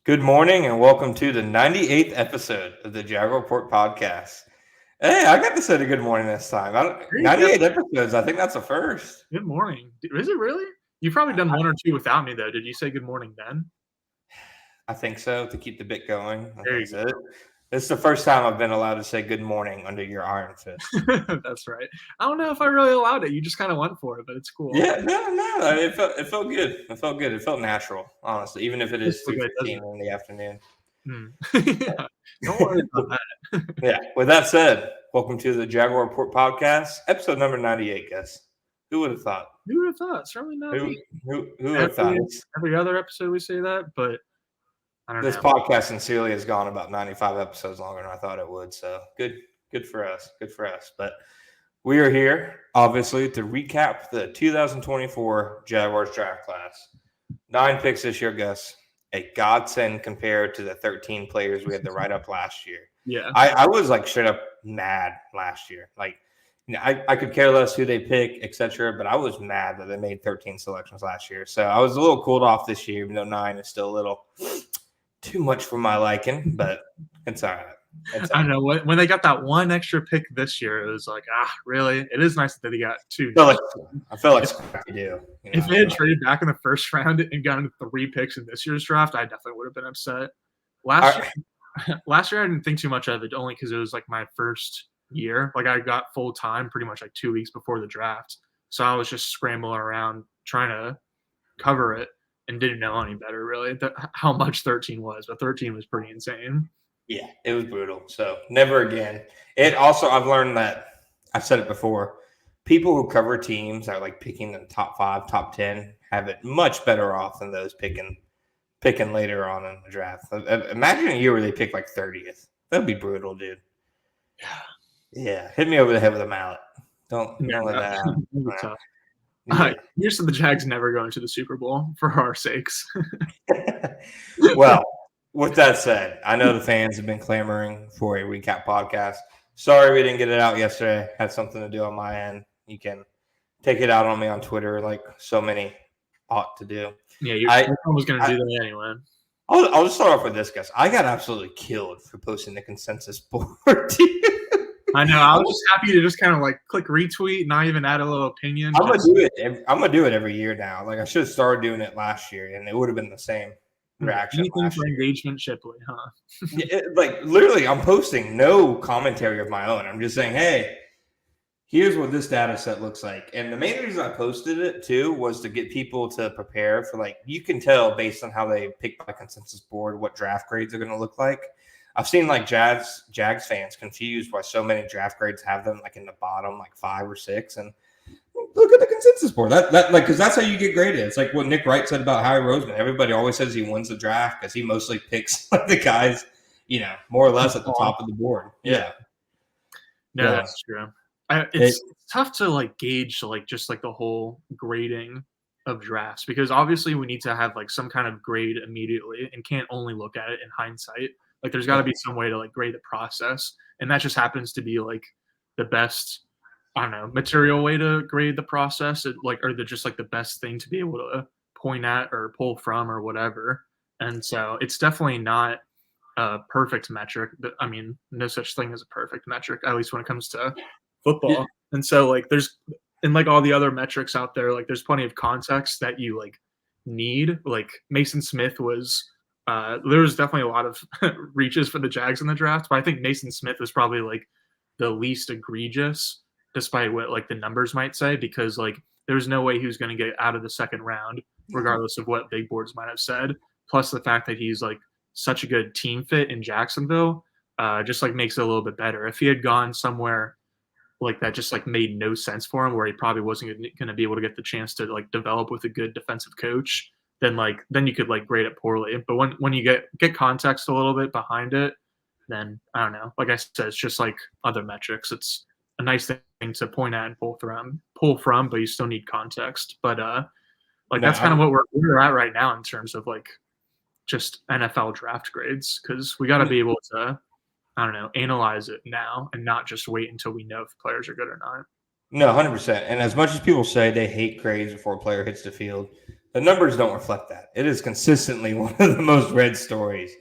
Good morning and welcome to the 98th episode of the JaguarReport podcast. Hey, I got to say a good morning this time. 98 episodes, I think that's a first. Good morning. Is it really? You've probably done one or two without me, though. Did you say good morning then? I think so, to keep the bit going. There you go. This is the first time I've been allowed to say good morning under your iron fist. That's right. I don't know if I really allowed it. You just kind of went for it, but it's cool. Yeah, no. It felt good. It felt good. It felt natural, honestly, even if it is 3:15 in the afternoon. Yeah, don't worry about that. Yeah, with that said, welcome to the JaguarReport podcast, episode number 98, Gus. Who would have thought? Who would have thought? Certainly not me. Who would have thought? Every other episode we say that, but I don't know. This podcast sincerely has gone about 95 episodes longer than I thought it would. So good for us. Good for us. But we are here, obviously, to recap the 2024 Jaguars draft class. 9 picks this year, Gus. A godsend compared to the 13 players we had to write up last year. Yeah. I was like straight up mad last year. Like, you know, I could care less who they pick, etc. But I was mad that they made 13 selections last year. So I was a little cooled off this year, even though 9 is still a little too much for my liking, but it's all right. I know when they got that one extra pick this year, it was like, really? It is nice that they got 2. I feel like you do. If they had traded back in the first round and gotten 3 picks in this year's draft, I definitely would have been upset. Last year, I didn't think too much of it, only because it was like my first year. Like I got full time pretty much like 2 weeks before the draft, so I was just scrambling around trying to cover it. And didn't know any better, really, how much 13 was. But 13 was pretty insane. Yeah, it was brutal. So never again. It also, I've learned that, I've said it before, people who cover teams that are like picking in the top 5, top 10 have it much better off than those picking later on in the draft. Imagine a year where they pick like 30th. That'd be brutal, dude. Yeah. Hit me over the head with a mallet. Don't let that happen. Here's to the Jags never going to the Super Bowl for our sakes. Well, with that said, I know the fans have been clamoring for a recap podcast. Sorry we didn't get it out yesterday. Had something to do on my end. You can take it out on me on Twitter like so many ought to do. Yeah, your phone was going to do that anyway. I'll just start off with this, guys. I got absolutely killed for posting the consensus board. I know. I was just happy to just kind of like click retweet, not even add a little opinion. I'm gonna do it every year now. Like I should have started doing it last year, and it would have been the same reaction. Anything for engagement, Shipley, huh? Like literally, I'm posting no commentary of my own. I'm just saying, hey, here's what this data set looks like. And the main reason I posted it too was to get people to prepare for, like, you can tell based on how they pick by consensus board what draft grades are going to look like. I've seen like Jags fans confused why so many draft grades have them like in the bottom, like 5 or 6. And look at the consensus board. That like, because that's how you get graded. It's like what Nick Wright said about Howie Roseman. Everybody always says he wins the draft because he mostly picks like the guys, more or less at the top of the board. Yeah. No, that's true. It's tough to like gauge like just like the whole grading of drafts, because obviously we need to have like some kind of grade immediately and can't only look at it in hindsight. Like there's got to be some way to like grade the process, and that just happens to be like the best, I don't know, material way to grade the process, or just like the best thing to be able to point at or pull from or whatever. And so it's definitely not a perfect metric. I mean, no such thing as a perfect metric, at least when it comes to football. Yeah. And so like and like all the other metrics out there, like there's plenty of context that you like need. Like Mason Smith was. There was definitely a lot of reaches for the Jags in the draft, but I think Mason Smith was probably like the least egregious, despite what like the numbers might say, because like there was no way he was going to get out of the second round, regardless of what big boards might have said. Plus the fact that he's like such a good team fit in Jacksonville, just like makes it a little bit better. If he had gone somewhere like that just like made no sense for him, where he probably wasn't going to be able to get the chance to like develop with a good defensive coach, then you could like grade it poorly. But when you get context a little bit behind it, then I don't know. Like I said, it's just like other metrics. It's a nice thing to point at and pull from, but you still need context. But that's kind of what we're at right now in terms of like just NFL draft grades, because we got to be able to, I don't know, analyze it now and not just wait until we know if players are good or not. No, 100%. And as much as people say they hate grades before a player hits the field, The numbers don't reflect that. It is consistently one of the most read stories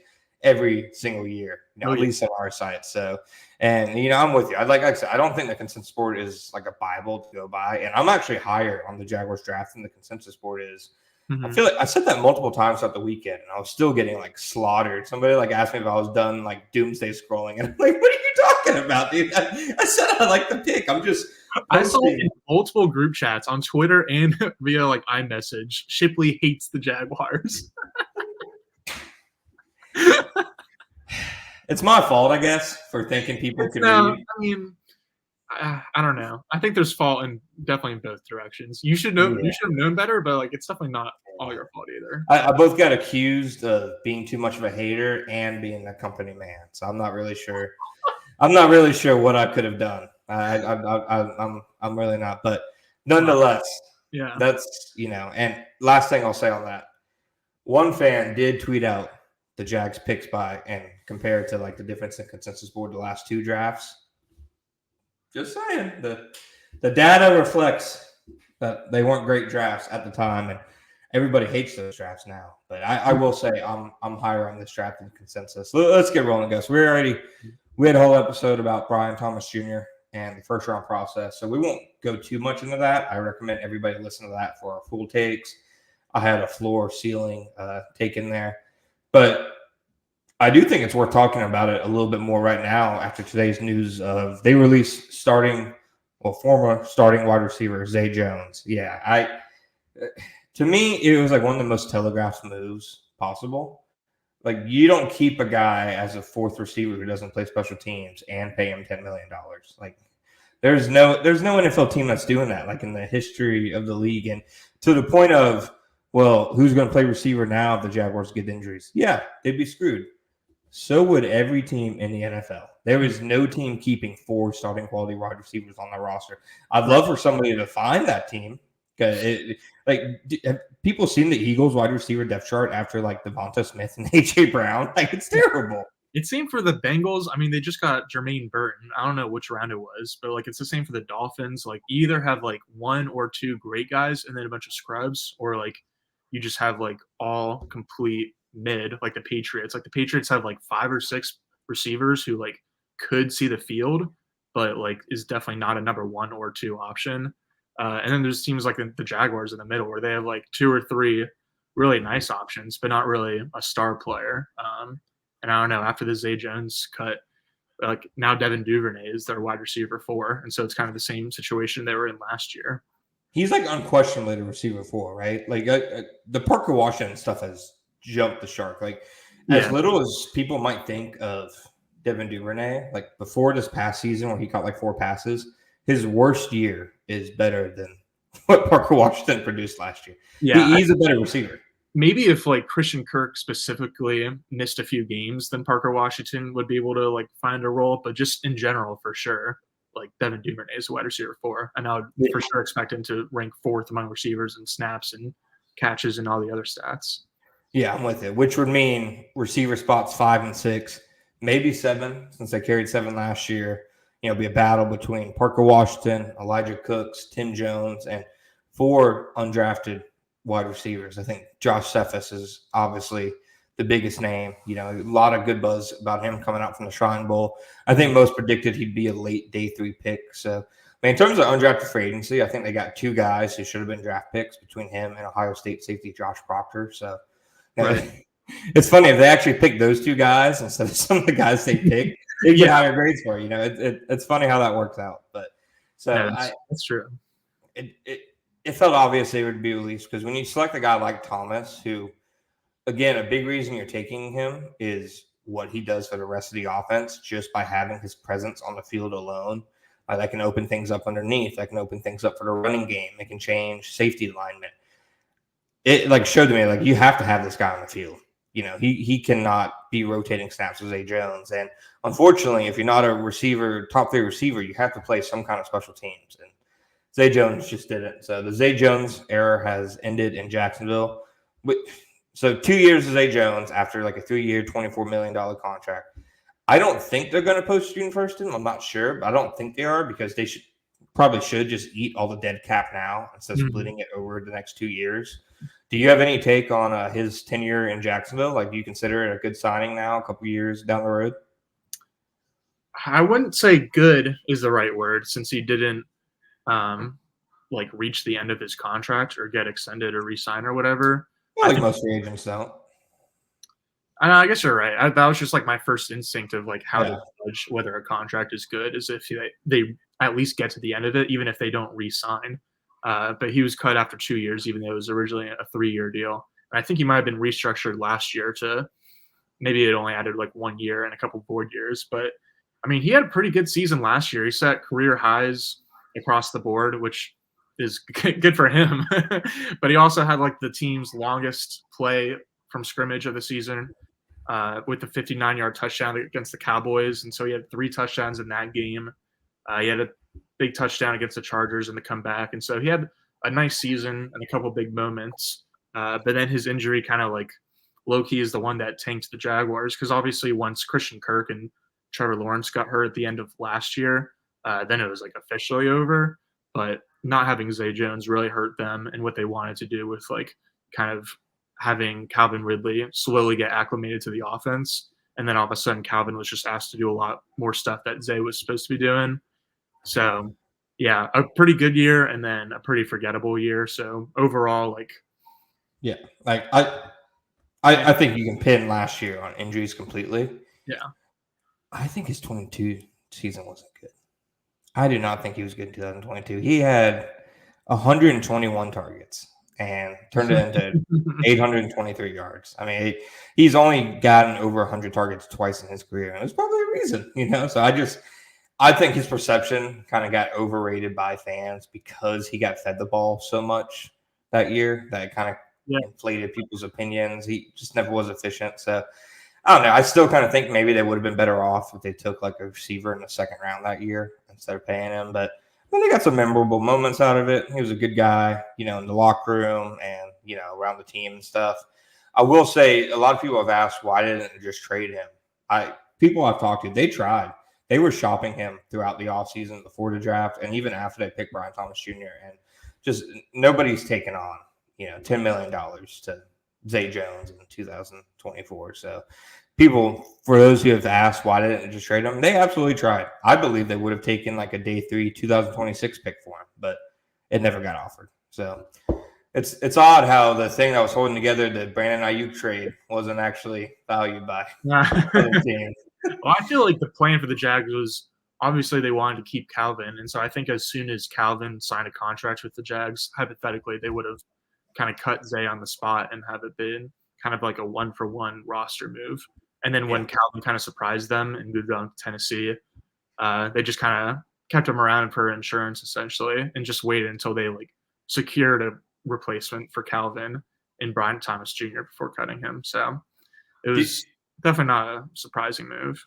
every single year, at least on our site. So, and I'm with you. Like I said, I don't think the consensus board is like a Bible to go by, and I'm actually higher on the Jaguars draft than the consensus board is. Mm-hmm. I feel like I said that multiple times throughout the weekend, and I was still getting like slaughtered. Somebody like asked me if I was done like doomsday scrolling, and I'm like, "What are you talking about, dude?" I said I like the pick. I saw in multiple group chats on Twitter and via like iMessage, Shipley hates the Jaguars. It's my fault, I guess, for thinking people could read. I mean, I don't know. I think there's fault definitely in both directions. You should know. Yeah. You should have known better, but like it's definitely not all your fault either. I both got accused of being too much of a hater and being a company man, so I'm not really sure. I'm not really sure what I could have done. I'm really not, but nonetheless, yeah, that's And last thing I'll say on that, one fan did tweet out the Jags picks by and compare it to like the difference in consensus board the last two drafts. Just saying, the data reflects that they weren't great drafts at the time, and everybody hates those drafts now. But I will say I'm higher on this draft than consensus. Let's get rolling, Gus. We had a whole episode about Brian Thomas Jr. and the first round process, so we won't go too much into that. I recommend everybody listen to that for our full takes. I had a floor ceiling take in there, but I do think it's worth talking about it a little bit more right now after today's news of they released former starting wide receiver Zay Jones. Yeah, to me it was like one of the most telegraphed moves possible. Like you don't keep a guy as a fourth receiver who doesn't play special teams and pay him $10 million. Like there's no NFL team that's doing that, like in the history of the league. And to the point of, well, who's going to play receiver now if the Jaguars get injuries? Yeah, they'd be screwed. So would every team in the NFL. There is no team keeping 4 starting quality wide receivers on their roster. I'd love for somebody to find that team. Have people seen the Eagles wide receiver depth chart after like Devonta Smith and AJ Brown? Like it's terrible. It's same for the Bengals. I mean, they just got Jermaine Burton. I don't know which round it was, but like it's the same for the Dolphins. Like you either have like 1 or 2 great guys and then a bunch of scrubs, or like you just have like all complete mid, like the Patriots. Like the Patriots have like 5 or 6 receivers who like could see the field, but like is definitely not a number 1 or 2 option. And then there's teams like the Jaguars in the middle where they have like 2 or 3 really nice options, but not really a star player. And I don't know, after the Zay Jones cut, like now Devin Duvernay is their wide receiver 4. And so it's kind of the same situation they were in last year. He's like unquestionably the receiver 4, right? Like the Parker Washington stuff has jumped the shark. Like as little as people might think of Devin Duvernay, like before this past season where he caught like 4 passes, his worst year is better than what Parker Washington produced last year. Yeah, he's a better receiver. Maybe if like Christian Kirk specifically missed a few games, then Parker Washington would be able to like find a role. But just in general, for sure, like Devin Duvernay is a wide receiver 4, and I would for sure expect him to rank 4th among receivers and snaps and catches and all the other stats. Yeah, I'm with it. Which would mean receiver spots 5 and 6, maybe 7, since they carried 7 last year. Be a battle between Parker Washington, Elijah Cooks, Tim Jones, and 4 undrafted wide receivers. I think Josh Cephas is obviously the biggest name. A lot of good buzz about him coming out from the Shrine Bowl. I think most predicted he'd be a late day 3 pick. So, in terms of undrafted free agency, I think they got 2 guys who should have been draft picks between him and Ohio State safety Josh Proctor. So, right. It's funny if they actually picked those 2 guys instead of some of the guys they picked. They get higher grades for. It's funny how that works out. But so that's true. It felt obvious they would be released because when you select a guy like Thomas, who, again, a big reason you're taking him is what he does for the rest of the offense just by having his presence on the field alone. That can open things up underneath. That can open things up for the running game. It can change safety alignment. It like showed to me like you have to have this guy on the field. He cannot be rotating snaps with Zay Jones. And unfortunately, if you're not a receiver, top 3 receiver, you have to play some kind of special teams. And Zay Jones just didn't. So the Zay Jones era has ended in Jacksonville. So 2 years of Zay Jones after like a 3-year, $24 million contract. I don't think they're going to post June 1st. I'm not sure, but I don't think they are because they probably should just eat all the dead cap now instead of splitting it over the next 2 years Do you have any take on his tenure in Jacksonville? Like, do you consider it a good signing now, a couple years down the road? I wouldn't say good is the right word, since he didn't like reach the end of his contract or get extended or re-sign or whatever. Yeah, like most free agents don't. I guess you're right. That was just like my first instinct of like how Yeah. to judge whether a contract is good, is if they at least get to the end of it, even if they don't re-sign. But he was cut after 2 years, even though it was originally a 3-year deal. And I think he might have been restructured last year to maybe it only added like 1 year and a couple board years. But I mean, he had a pretty good season last year. He set career highs across the board, which is good for him. But he also had like the team's longest play from scrimmage of the season, with the 59-yard touchdown against the Cowboys. And so he had 3 touchdowns in that game. He had a big touchdown against the Chargers in the comeback. And so he had a nice season and a couple big moments. But then his injury kind of like low-key is the one that tanked the Jaguars, because obviously once Christian Kirk and Trevor Lawrence got hurt at the end of last year, then it was like officially over. But not having Zay Jones really hurt them and what they wanted to do with like kind of having Calvin Ridley slowly get acclimated to the offense. And then all of a sudden Calvin was just asked to do a lot more stuff that Zay was supposed to be doing. So yeah, a pretty good year and then a pretty forgettable year. So overall, like, yeah, like I think you can pin last year on injuries completely. Yeah. I think his 22 season wasn't good. I do not think he was good in 2022. He had 121 targets and turned it into 823 yards. I mean, he's only gotten over 100 targets twice in his career, and there's probably a reason, So I think his perception kind of got overrated by fans because he got fed the ball so much that year that it kind of inflated people's opinions. He just never was efficient. So I don't know. I still kind of think maybe they would have been better off if they took like a receiver in the second round that year instead of paying him. But they got some memorable moments out of it. He was a good guy, in the locker room and, around the team and stuff. I will say a lot of people have asked, why didn't they just trade him? People I've talked to, they tried. They were shopping him throughout the offseason before the draft and even after they picked Brian Thomas Jr. And just nobody's taken on, $10 million to Zay Jones in 2024. So people, for those who have asked why didn't they just trade him, they absolutely tried. I believe they would have taken like a day 3 2026 pick for him, but it never got offered. So it's odd how the thing that was holding together the Brandon Ayuk trade wasn't actually valued by other teams. Well, I feel like the plan for the Jags was obviously they wanted to keep Calvin. And so I think as soon as Calvin signed a contract with the Jags, hypothetically, they would have kind of cut Zay on the spot and have it been kind of like a 1-for-1 roster move. And then when Calvin kind of surprised them and moved on to Tennessee, they just kind of kept him around for insurance essentially and just waited until they like secured a replacement for Calvin in Brian Thomas Jr. before cutting him. So it was definitely not a surprising move.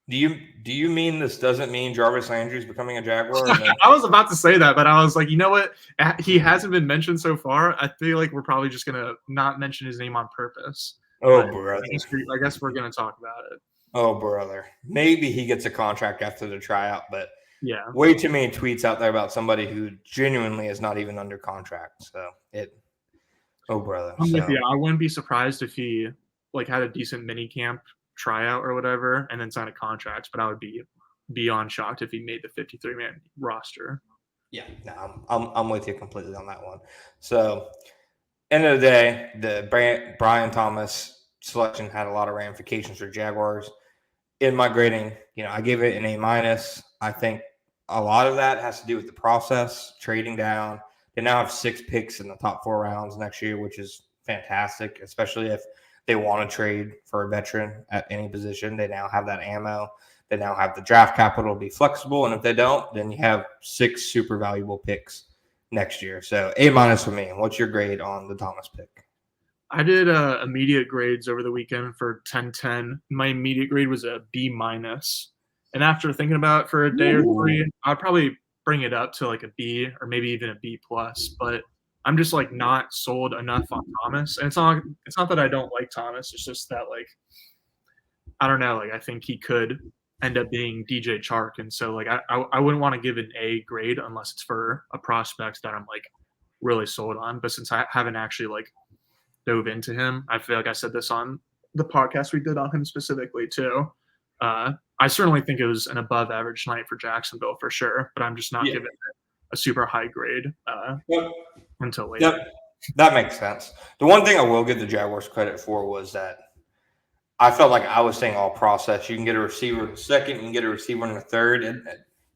Do you mean this doesn't mean Jarvis Landry's becoming a Jaguar? I was about to say that, but I was like, you know what? He hasn't been mentioned so far. I feel like we're probably just going to not mention his name on purpose. Oh, brother. I guess we're going to talk about it. Oh, brother. Maybe he gets a contract after the tryout, but yeah, way too many tweets out there about somebody who genuinely is not even under contract. So oh, brother. I'm with you. I wouldn't be surprised if he like had a decent mini camp tryout or whatever and then signed a contract, but I would be beyond shocked if he made the 53-man roster. Yeah, no, I'm with you completely on that one. So end of the day, the Brian Thomas selection had a lot of ramifications for Jaguars. In my grading, I gave it an A-. I think a lot of that has to do with the process, trading down. They now have 6 picks in the top 4 rounds next year, which is fantastic, especially if they want to trade for a veteran at any position. They now have that ammo. They now have the draft capital to be flexible. And if they don't, then you have 6 super valuable picks next year. So A- for me. What's your grade on the Thomas pick? I did immediate grades over the weekend for 10-10. My immediate grade was a B-. And after thinking about it for a day or 3, I'd probably bring it up to like a B or maybe even a B+. But I'm just like not sold enough on Thomas. And it's not that I don't like Thomas. It's just that like, I don't know. Like I think he could end up being DJ Chark. And so like, I wouldn't want to give an A grade unless it's for a prospect that I'm like really sold on. But since I haven't actually like dove into him. I feel like I said this on the podcast we did on him specifically too. I certainly think it was an above average night for Jacksonville for sure, but I'm just not giving it a super high grade until later. Yep. That makes sense. The one thing I will give the Jaguars credit for was that I felt like I was saying all process. You can get a receiver in the second, you can get a receiver in the third. It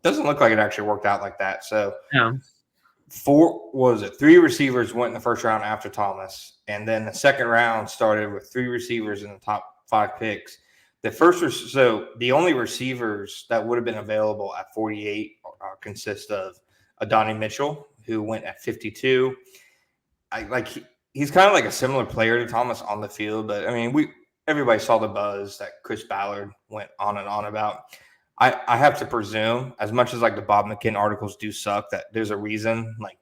doesn't look like it actually worked out like that. So yeah. 3 receivers went in the first round after Thomas, and then the second round started with 3 receivers in the top 5 picks. So the only receivers that would have been available at 48 consist of Adonai Mitchell, who went at 52. He's kind of like a similar player to Thomas on the field, but I mean, everybody saw the buzz that Chris Ballard went on and on about. I have to presume, as much as like the Bob McKinn articles do suck, that there's a reason like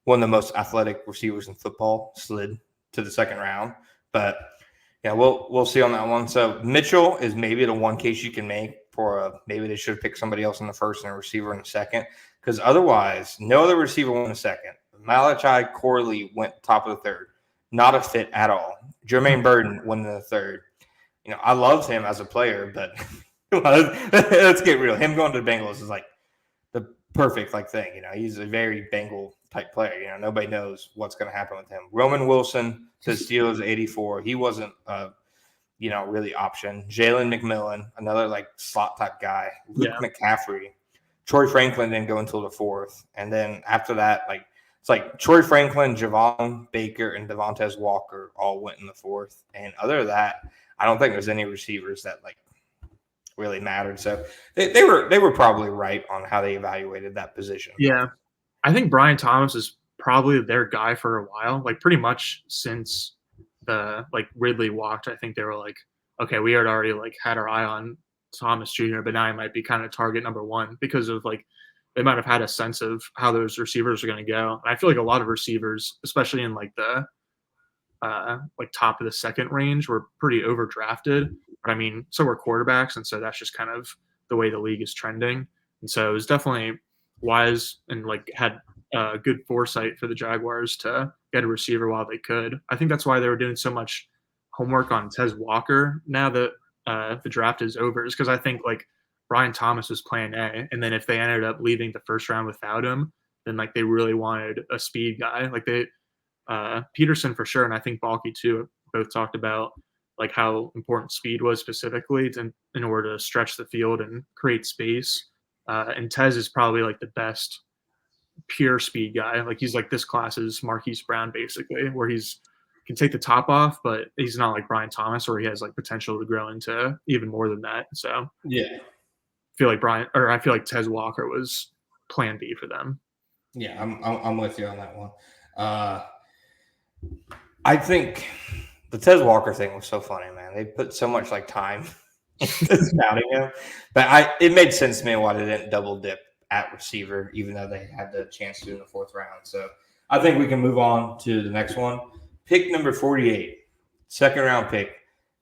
one of the most athletic receivers in football slid to the second round. But yeah, we'll see on that one. So Mitchell is maybe the one case you can make for maybe they should have picked somebody else in the first and a receiver in the second, because otherwise no other receiver went in the second. Malachi Corley went top of the third. Not a fit at all. Jermaine Burton went in the third. I loved him as a player, but let's get real. Him going to the Bengals is like the perfect thing. He's a very Bengal type player. Nobody knows what's going to happen with him. Roman Wilson to Steelers 84. He wasn't really option. Jalen McMillan, another slot type guy. Luke McCaffrey. Troy Franklin didn't go until the 4th. And then after that, it's like Troy Franklin, Javon Baker, and Devontae Walker all went in the 4th. And other than that, I don't think there's any receivers that really mattered. So they were probably right on how they evaluated that position. Yeah. I think Brian Thomas is probably their guy for a while. Pretty much since the Ridley walked, I think they were like, okay, we had already had our eye on Thomas Jr., but now he might be kind of target number 1 because of they might have had a sense of how those receivers are going to go. And I feel like a lot of receivers, especially in the top of the second range, were pretty overdrafted. But I mean, so were quarterbacks, and so that's just kind of the way the league is trending. And so it was definitely wise and had good foresight for the Jaguars to get a receiver while they could. I think that's why they were doing so much homework on Tez Walker now that the draft is over, is because I think Brian Thomas was plan A, and then if they ended up leaving the first round without him, then they really wanted a speed guy. Peterson for sure, and I think Balky too, both talked about how important speed was specifically in order to stretch the field and create space. And Tez is probably the best pure speed guy. He's this class's Marquise Brown basically, where can take the top off, but he's not like Brian Thomas, where he has potential to grow into even more than that. So yeah. I feel like Tez Walker was plan B for them. Yeah, I'm with you on that one. I think the Tez Walker thing was so funny, man. They put so much time into scouting him, but it made sense to me why they didn't double dip at receiver, even though they had the chance to in the 4th round. So I think we can move on to the next one. Pick number 48, second round pick,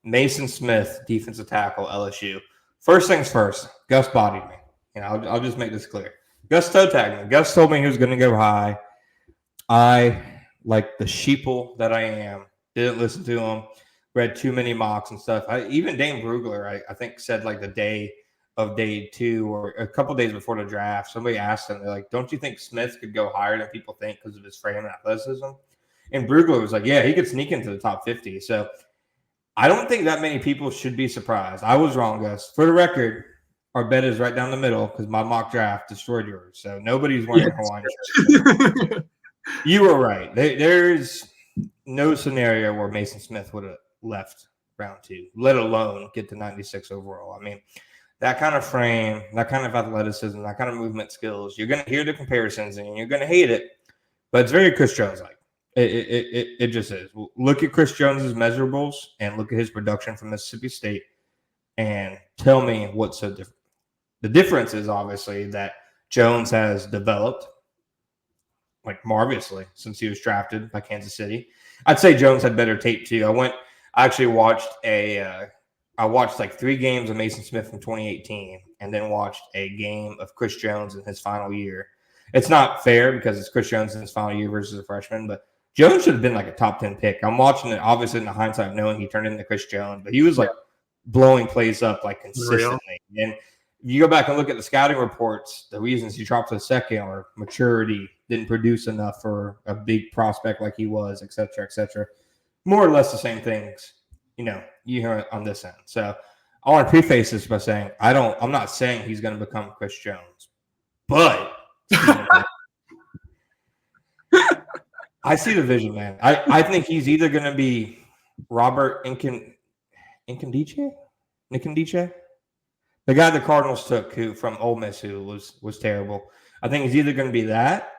Mason Smith, defensive tackle, LSU. First things first, Gus bodied me. I'll just make this clear. Gus toe tagged me. Gus told me he was going to go high. I, like the sheeple that I am, didn't listen to him, read too many mocks and stuff. Even Dane Brugler, I think, said the day of day 2 or a couple days before the draft, somebody asked him, they're like, don't you think Smith could go higher than people think because of his frame and athleticism? And Brugler was like, yeah, he could sneak into the top 50. So I don't think that many people should be surprised. I was wrong, Gus. For the record, our bet is right down the middle because my mock draft destroyed yours. So nobody's wearing a Hawaiian shirt. You were right. There's no scenario where Mason Smith would have left round 2, let alone get to 96 overall. I mean, that kind of frame, that kind of athleticism, that kind of movement skills, you're going to hear the comparisons and you're going to hate it, but it's very Chris Jones-like. It just is. Look at Chris Jones's measurables and look at his production from Mississippi State and tell me what's so different. The difference is obviously that Jones has developed marvelously since he was drafted by Kansas City. I'd say Jones had better tape too. I actually watched I watched 3 games of Mason Smith from 2018 and then watched a game of Chris Jones in his final year. It's not fair because it's Chris Jones in his final year versus a freshman, but Jones should have been like a top 10 pick. I'm watching it, obviously, in the hindsight, knowing he turned into Chris Jones, but he was like blowing plays up like consistently. And you go back and look at the scouting reports, the reasons he dropped to the second or maturity, didn't produce enough for a big prospect like he was, et cetera, et cetera. More or less the same things, you hear on this end. So I want to preface this by saying I'm not saying he's going to become Chris Jones, but I see the vision, man. I think he's either going to be Robert Nkemdiche, the guy the Cardinals took from Ole Miss who was terrible. I think he's either going to be that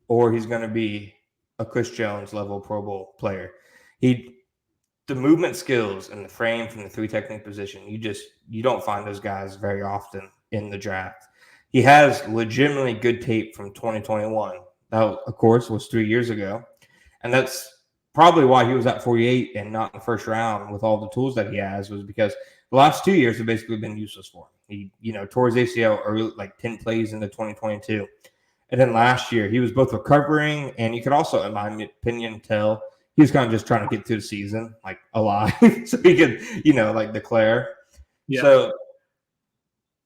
or he's going to be a Chris Jones level Pro Bowl player. The movement skills and the frame from the 3 technique position, you don't find those guys very often in the draft. He has legitimately good tape from 2021. That, of course, was 3 years ago. And that's probably why he was at 48 and not in the first round with all the tools that he has, was because the last 2 years have basically been useless for him. He, tore his ACL early, like 10 plays into 2022. And then last year, he was both recovering and you could also, in my opinion, tell he was kind of just trying to get through the season, like alive, so he could, like declare. Yeah. So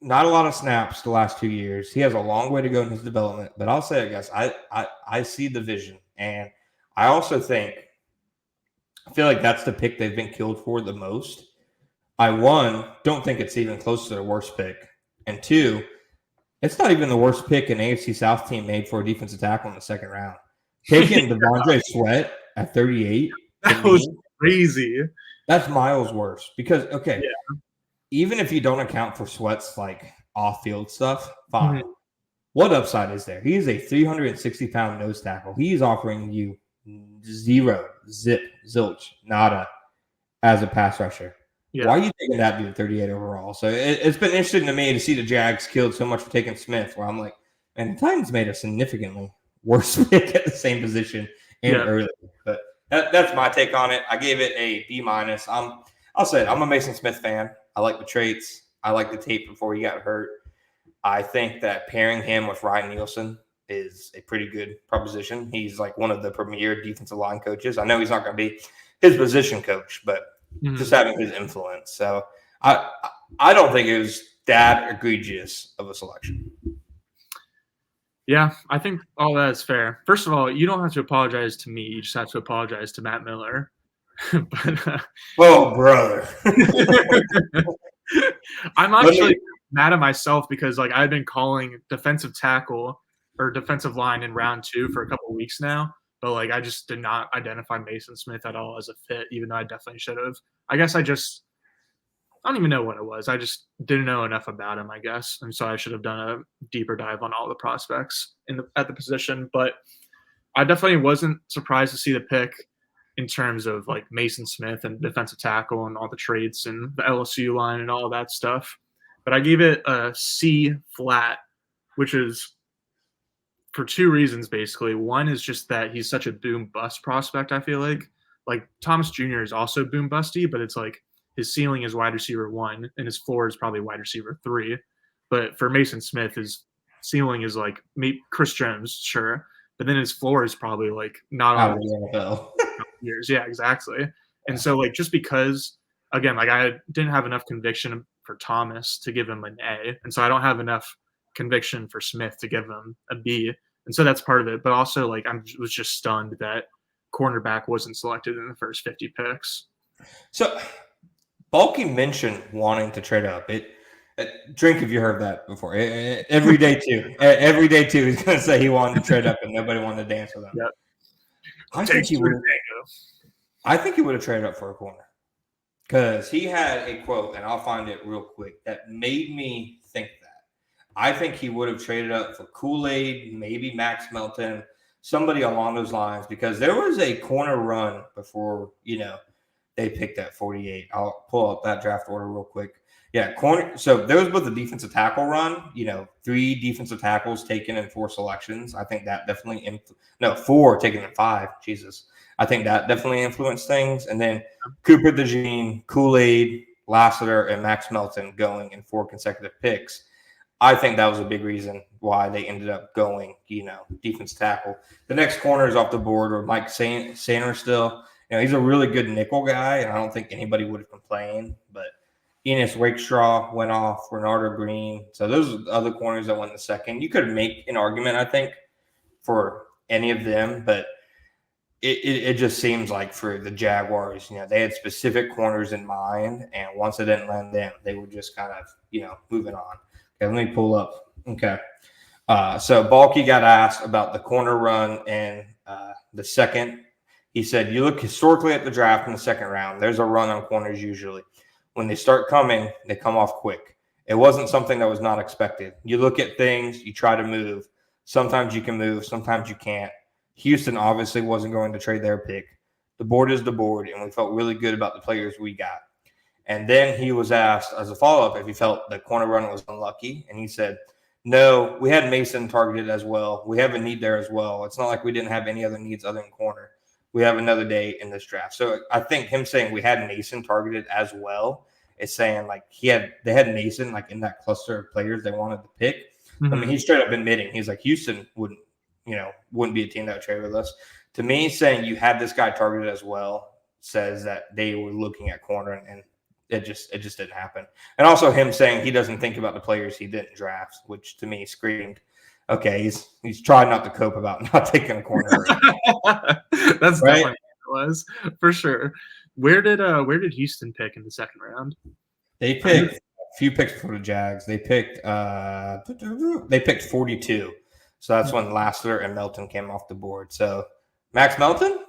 not a lot of snaps the last 2 years. He has a long way to go in his development, but I'll say, I guess, I see the vision. And I also I feel like that's the pick they've been killed for the most. Don't think it's even close to the worst pick. And 2, it's not even the worst pick an AFC South team made for a defensive tackle in the second round. Taking Devondre Sweat at 38. That was crazy. That's miles worse. Because, even if you don't account for Sweat's like off-field stuff, fine. Mm-hmm. What upside is there? He is a 360-pound nose tackle. He's offering you zero, zilch, nada as a pass rusher. Yeah. Why are you taking that dude 38 overall? So it's been interesting to me to see the Jags killed so much for taking Smith, where I'm like, and the Titans made a significantly worse pick at the same position early. But that's my take on it. I gave it a B-. I'll say it. I'm a Mason Smith fan. I like the traits. I like the tape before he got hurt. I think that pairing him with Ryan Nielsen is a pretty good proposition. He's like one of the premier defensive line coaches. I know he's not going to be his position coach, but just having his influence. So I don't think it was that egregious of a selection. Yeah, I think all that is fair. First of all, you don't have to apologize to me. You just have to apologize to Matt Miller. But, oh, brother. I'm actually mad at myself because like I've been calling defensive tackle or defensive line in round 2 for a couple of weeks now, but like I just did not identify Mason Smith at all as a fit, even though I definitely should have. I guess I don't even know what it was. I just didn't know enough about him, I guess, and so I should have done a deeper dive on all the prospects at the position. But I definitely wasn't surprised to see the pick in terms of like Mason Smith and defensive tackle and all the traits and the LSU line and all that stuff. But I gave it a C flat, which is for 2 reasons, basically. One is just that he's such a boom bust prospect, I feel like. Like Thomas Jr. is also boom busty, but it's like his ceiling is wide receiver 1 and his floor is probably wide receiver 3. But for Mason Smith, his ceiling is like maybe Chris Jones, sure. But then his floor is probably like not on the NFL. Years. Yeah, exactly. And so like just because, again, like I didn't have enough conviction for Thomas to give him an A. And so I don't have enough conviction for Smith to give him a B. And so that's part of it. But also like I was just stunned that cornerback wasn't selected in the first 50 picks. So Bulky mentioned wanting to trade up. Drink if you heard that before. Every day too. Every day too, he's going to say he wanted to trade up and nobody wanted to dance with him. Yep. I think he would have traded up for a corner because he had a quote, and I'll find it real quick, that made me think that. I think he would have traded up for Kool-Aid, maybe Max Melton, somebody along those lines, because there was a corner run before, they picked at 48. I'll pull up that draft order real quick. Yeah, corner. So there was both a defensive tackle run, 3 defensive tackles taken in 4 selections. I think that definitely 4 taken in 5. Jesus. I think that definitely influenced things. And then Cooper DeJean, Kool-Aid, Lassiter, and Max Melton going in 4 consecutive picks. I think that was a big reason why they ended up going, defense tackle. The next corners off the board were Mike Sanders still. He's a really good nickel guy, and I don't think anybody would have complained. But Enos Rakestraw went off, Renardo Green. So those are the other corners that went in the second. You could make an argument, I think, for any of them, but it just seems like for the Jaguars, they had specific corners in mind, and once it didn't land them, they were just kind of, moving on. Okay, let me pull up. Okay. So Balky got asked about the corner run in the second. He said, you look historically at the draft in the second round, there's a run on corners usually. When they start coming, they come off quick. It wasn't something that was not expected. You look at things, you try to move. Sometimes you can move, sometimes you can't. Houston obviously wasn't going to trade their pick. The board is the board, and we felt really good about the players we got. And then he was asked as a follow-up if he felt the corner run was unlucky, and he said, no, we had Mason targeted as well. We have a need there as well. It's not like we didn't have any other needs other than corner. We have another day in this draft. So I think him saying we had Mason targeted as well is saying like they had Mason like in that cluster of players they wanted to pick. Mm-hmm. I mean, he's straight up admitting he's like Houston wouldn't be a team that would trade with us. To me, saying you had this guy targeted as well says that they were looking at corner, and it just didn't happen. And also him saying he doesn't think about the players he didn't draft, which to me screamed, okay, he's trying not to cope about not taking a corner. That's right? Definitely what it was for sure. Where did Houston pick in the second round? They picked a few picks before the Jags. They picked 42. So that's when Lassiter and Melton came off the board. So Max Melton?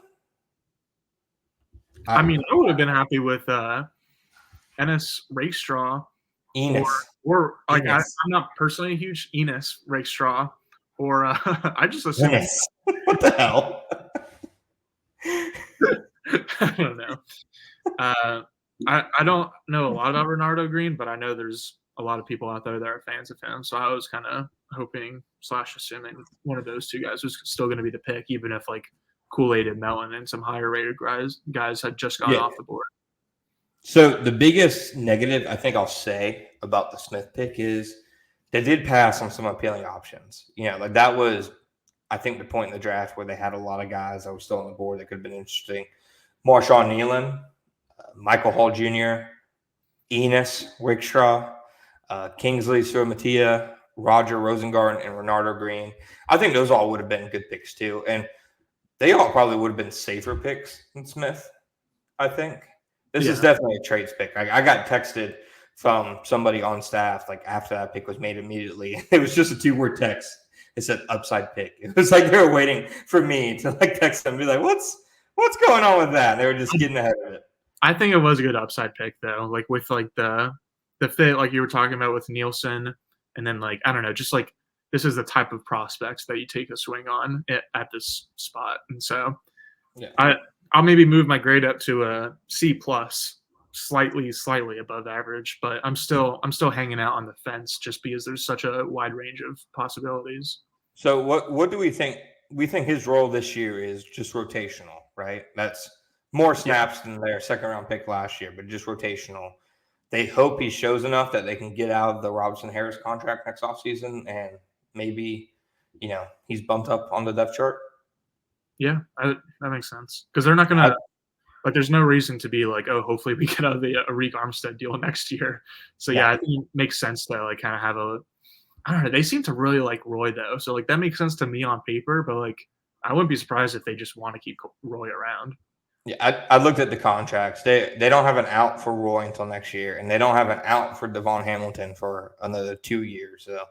I mean, I would have been happy with Enos Rakestraw. Enos. Or like I'm not personally a huge Enos Rakestraw. Or I just assume what the hell? I don't know. I don't know a lot about Renardo Green, but I know there's a lot of people out there that are fans of him. So I was kind of hoping / assuming one of those two guys was still going to be the pick, even if like Kool-Aid and Mellon and some higher rated guys had just gone off the board. So the biggest negative I think I'll say about the Smith pick is they did pass on some appealing options. Like that was, I think, the point in the draft where they had a lot of guys that were still on the board that could have been interesting. Marshawn Nealon, Michael Hall Jr., Enos Rakestraw, Kingsley Suamatia, Roger Rosengarten, and Renardo Green. I think those all would have been good picks too. And they all probably would have been safer picks than Smith, I think. This is definitely a trades pick. I got texted from somebody on staff like after that pick was made immediately. It was just a 2-word text. It said upside pick. It was like they were waiting for me to like text them and be like, what's going on with that? And they were just getting ahead of it. I think it was a good upside pick though, like with like the fit like you were talking about with Nielsen, and then like I don't know, just like this is the type of prospects that you take a swing on at this spot. And so I'll maybe move my grade up to a C+, slightly above average, but I'm still hanging out on the fence just because there's such a wide range of possibilities. So what do we think? We think his role this year is just rotational, right? That's more snaps than their second round pick last year, but just rotational. They hope he shows enough that they can get out of the Robinson Harris contract next offseason, and maybe, he's bumped up on the depth chart. Yeah, that makes sense. Because they're not going to – like there's no reason to be like, oh, hopefully we get out of the Arik Armstead deal next year. So, I think it makes sense to like kind of have a – I don't know. They seem to really like Roy, though. So, like that makes sense to me on paper, but like I wouldn't be surprised if they just want to keep Roy around. Yeah, I looked at the contracts. They don't have an out for Roy until next year, and they don't have an out for Devon Hamilton for another 2 years. So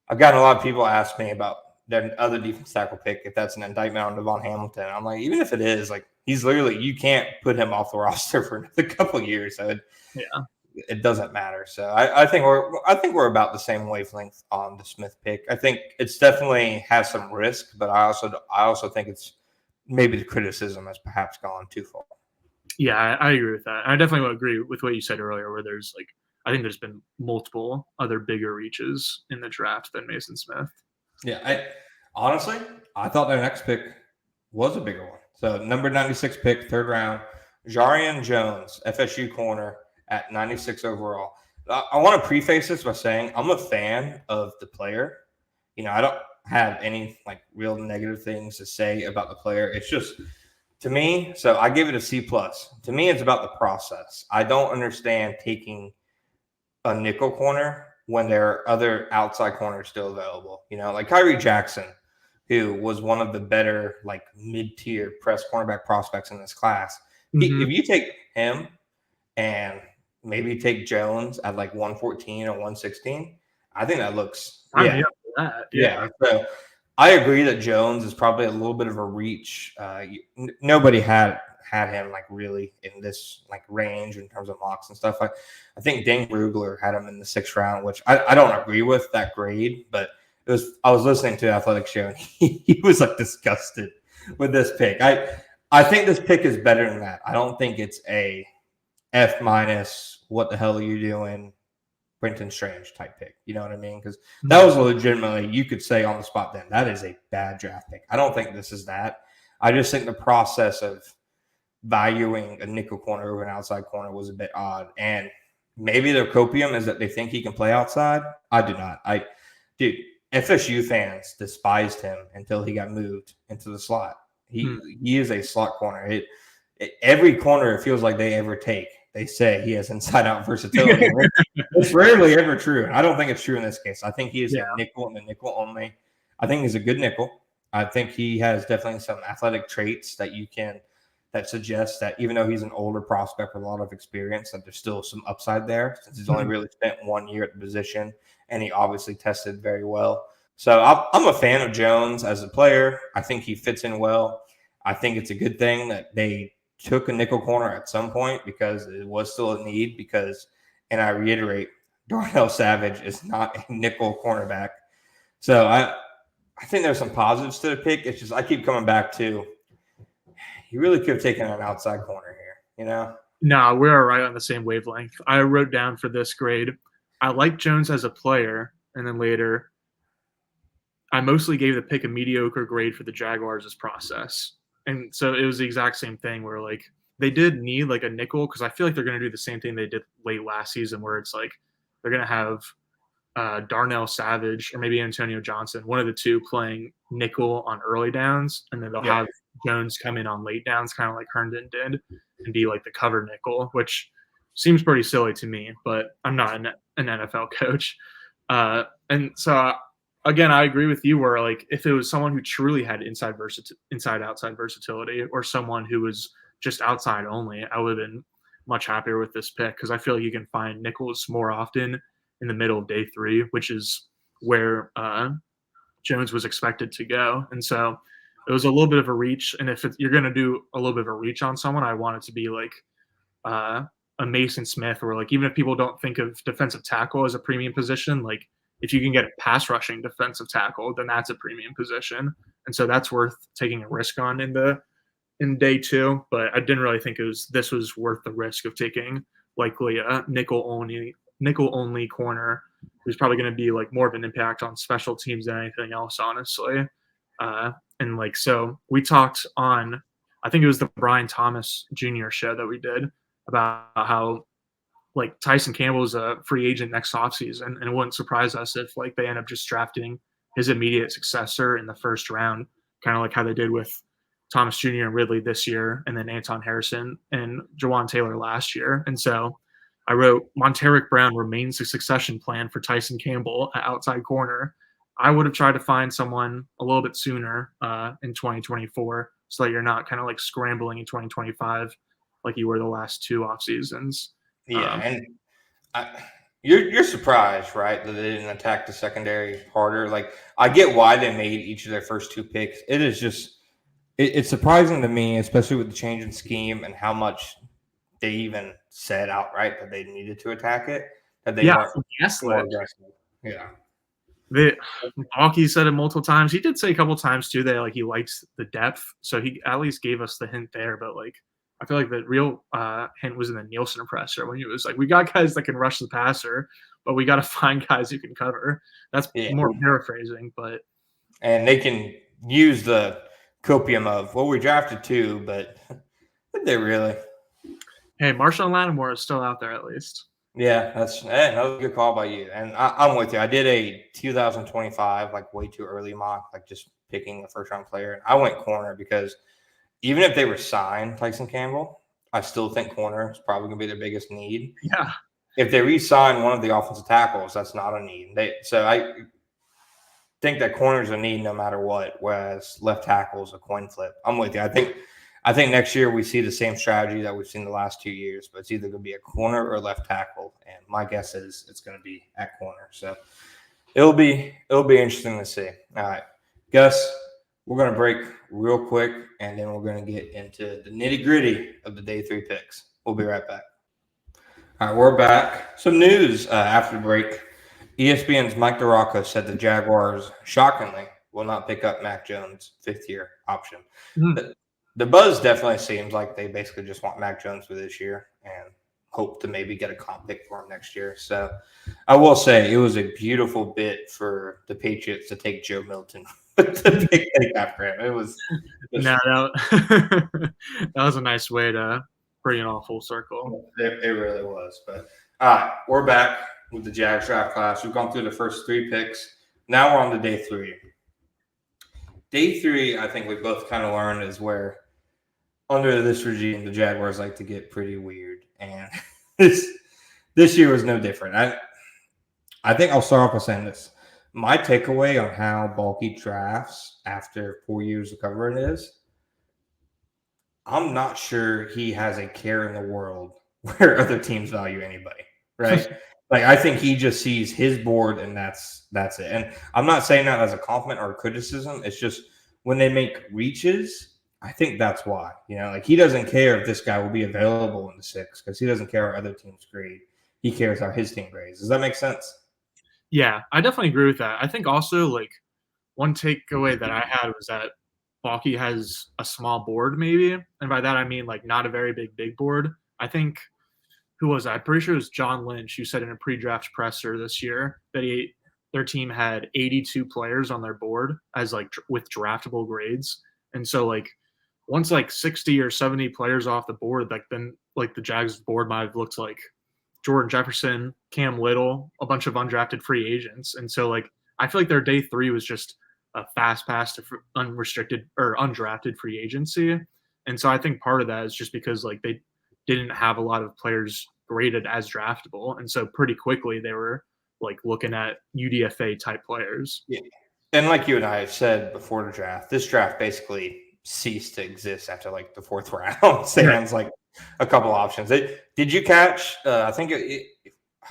I've gotten a lot of people ask me about their other defense tackle pick, if that's an indictment on Devon Hamilton. I'm like, even if it is, like he's literally, you can't put him off the roster for another couple of years. So it doesn't matter. So I think we're about the same wavelength on the Smith pick. I think it's definitely has some risk, but I also think it's maybe the criticism has perhaps gone too far. Yeah, I agree with that. I definitely would agree with what you said earlier, where there's like, I think there's been multiple other bigger reaches in the draft than Mason Smith. Yeah, honestly, I thought their next pick was a bigger one. So number 96 pick, third round, Jarian Jones, FSU corner at 96 overall. I want to preface this by saying I'm a fan of the player. I don't have any like real negative things to say about the player. It's just to me. So I give it a C plus. To me, it's about the process. I don't understand taking a nickel corner when there are other outside corners still available. Like Kyrie Jackson, who was one of the better like mid-tier press cornerback prospects in this class. If you take him and maybe take Jones at like 114 or 116, I think that looks yeah. So I agree that Jones is probably a little bit of a reach. Nobody had him like really in this like range in terms of mocks and stuff. I think Dane Brugler had him in the 6th round, which I don't agree with that grade, but I was listening to Athletic Show and he was like disgusted with this pick. I think this pick is better than that. I don't think it's a F minus. What the hell are you doing? Brenton Strange type pick. You know what I mean? Because that was legitimately, you could say on the spot then, that is a bad draft pick. I don't think this is that. I just think the process of valuing a nickel corner over an outside corner was a bit odd. And maybe their copium is that they think he can play outside. I do not. Dude, FSU fans despised him until he got moved into the slot. He is a slot corner. Every corner it feels like they ever take, they say he has inside-out versatility. It's rarely ever true. I don't think it's true in this case. I think he is a nickel and a nickel only. I think he's a good nickel. I think he has definitely some athletic traits that suggest that even though he's an older prospect with a lot of experience, that there's still some upside there since he's only really spent 1 year at the position, and he obviously tested very well. So I'm a fan of Jones as a player. I think he fits in well. I think it's a good thing that they took a nickel corner at some point because it was still a need and I reiterate, Darnell Savage is not a nickel cornerback. So I think there's some positives to the pick. It's just I keep coming back to he really could have taken an outside corner here, No, we're right on the same wavelength. I wrote down for this grade, I like Jones as a player, and then later I mostly gave the pick a mediocre grade for the Jaguars' process. And so it was the exact same thing where like they did need like a nickel because I feel like they're going to do the same thing they did late last season where it's like they're going to have Darnell Savage or maybe Antonio Johnson, one of the two playing nickel on early downs, and then they'll have Jones come in on late downs, kind of like Herndon did, and be like the cover nickel, which seems pretty silly to me, but I'm not an NFL coach. And so again, I agree with you where like if it was someone who truly had inside-outside versatility or someone who was just outside only, I would have been much happier with this pick because I feel like you can find nickels more often in the middle of day 3, which is where Jones was expected to go. And so it was a little bit of a reach. And if you're going to do a little bit of a reach on someone, I want it to be like a Mason Smith or like even if people don't think of defensive tackle as a premium position, like if you can get a pass rushing defensive tackle, then that's a premium position. And so that's worth taking a risk on in day 2. But I didn't really think this was worth the risk of taking likely a nickel only corner who's probably going to be like more of an impact on special teams than anything else, honestly. And like, so we talked on, I think it was the Brian Thomas Jr. show that we did about how like Tyson Campbell is a free agent next offseason, and it wouldn't surprise us if like they end up just drafting his immediate successor in the 1st round, kind of like how they did with Thomas Jr. and Ridley this year, and then Anton Harrison and Jawan Taylor last year. And so I wrote, Monteric Brown remains a succession plan for Tyson Campbell at outside corner. I would have tried to find someone a little bit sooner in 2024 so that you're not kind of like scrambling in 2025 like you were the last 2 off seasons. Yeah, and you're surprised, right, that they didn't attack the secondary harder. Like, I get why they made each of their first 2 picks. It is just it's surprising to me, especially with the change in scheme and how much they even said outright that they needed to attack it. That they weren't more aggressive. Yeah. Balky said it multiple times. He did say a couple times too that like he likes the depth, so he at least gave us the hint there. But like, I feel like the real hint was in the Nielsen presser when he was like, "We got guys that can rush the passer, but we got to find guys who can cover." That's more paraphrasing, but and they can use the copium of we drafted 2, but did they really? Hey, Marshawn Lattimore is still out there at least. Yeah, that was a good call by you. And I'm with you. I did a 2025, like way too early mock, like just picking a first round player. And I went corner because even if they were signed Tyson Campbell, I still think corner is probably going to be their biggest need. Yeah. If they re-sign one of the offensive tackles, that's not a need. So I think that corner is a need no matter what, whereas left tackle is a coin flip. I'm with you. I think next year we see the same strategy that we've seen the last 2 years, but it's either going to be a corner or left tackle. And my guess is it's going to be at corner. So it'll be interesting to see. All right, Gus, we're going to break real quick, and then we're going to get into the nitty gritty of the day 3 picks. We'll be right back. All right, we're back. Some news after the break. ESPN's Mike DeRocco said the Jaguars, shockingly, will not pick up Mac Jones' 5th-year option. The buzz definitely seems like they basically just want Mac Jones for this year and hope to maybe get a comp pick for him next year. So I will say it was a beautiful bit for the Patriots to take Joe Milton to pick after him. It was that was a nice way to bring it all full circle. It really was. But all right, we're back with the Jags draft class. We've gone through the first 3 picks. Now we're on to day 3. Day 3, I think we both kind of learned, is where under this regime, the Jaguars like to get pretty weird. And this year was no different. I think I'll start off by saying this. My takeaway on how Bulky drafts after 4 years of covering is, I'm not sure he has a care in the world where other teams value anybody, right? Like, I think he just sees his board and that's it. And I'm not saying that as a compliment or a criticism. It's just when they make reaches, I think that's why. Like, he doesn't care if this guy will be available in the 6th because he doesn't care how other teams grade. He cares how his team grades. Does that make sense? Yeah, I definitely agree with that. I think also, like, one takeaway that I had was that Balky has a small board, maybe. And by that, I mean, like, not a very big board. I think, who was that? I'm pretty sure it was John Lynch who said in a pre-draft presser this year that their team had 82 players on their board as, like, with draftable grades. And so, like, once, like, 60 or 70 players off the board, like, then, like, the Jags board might have looked like Jordan Jefferson, Cam Little, a bunch of undrafted free agents. And so, like, I feel like their day 3 was just a fast pass to unrestricted or undrafted free agency. And so I think part of that is just because, like, they didn't have a lot of players graded as draftable. And so pretty quickly they were, like, looking at UDFA type players. Yeah. And like you and I have said before the draft, this draft basically ceased to exist after, like, the 4th round. Sans like a couple options. Did you catch? I think I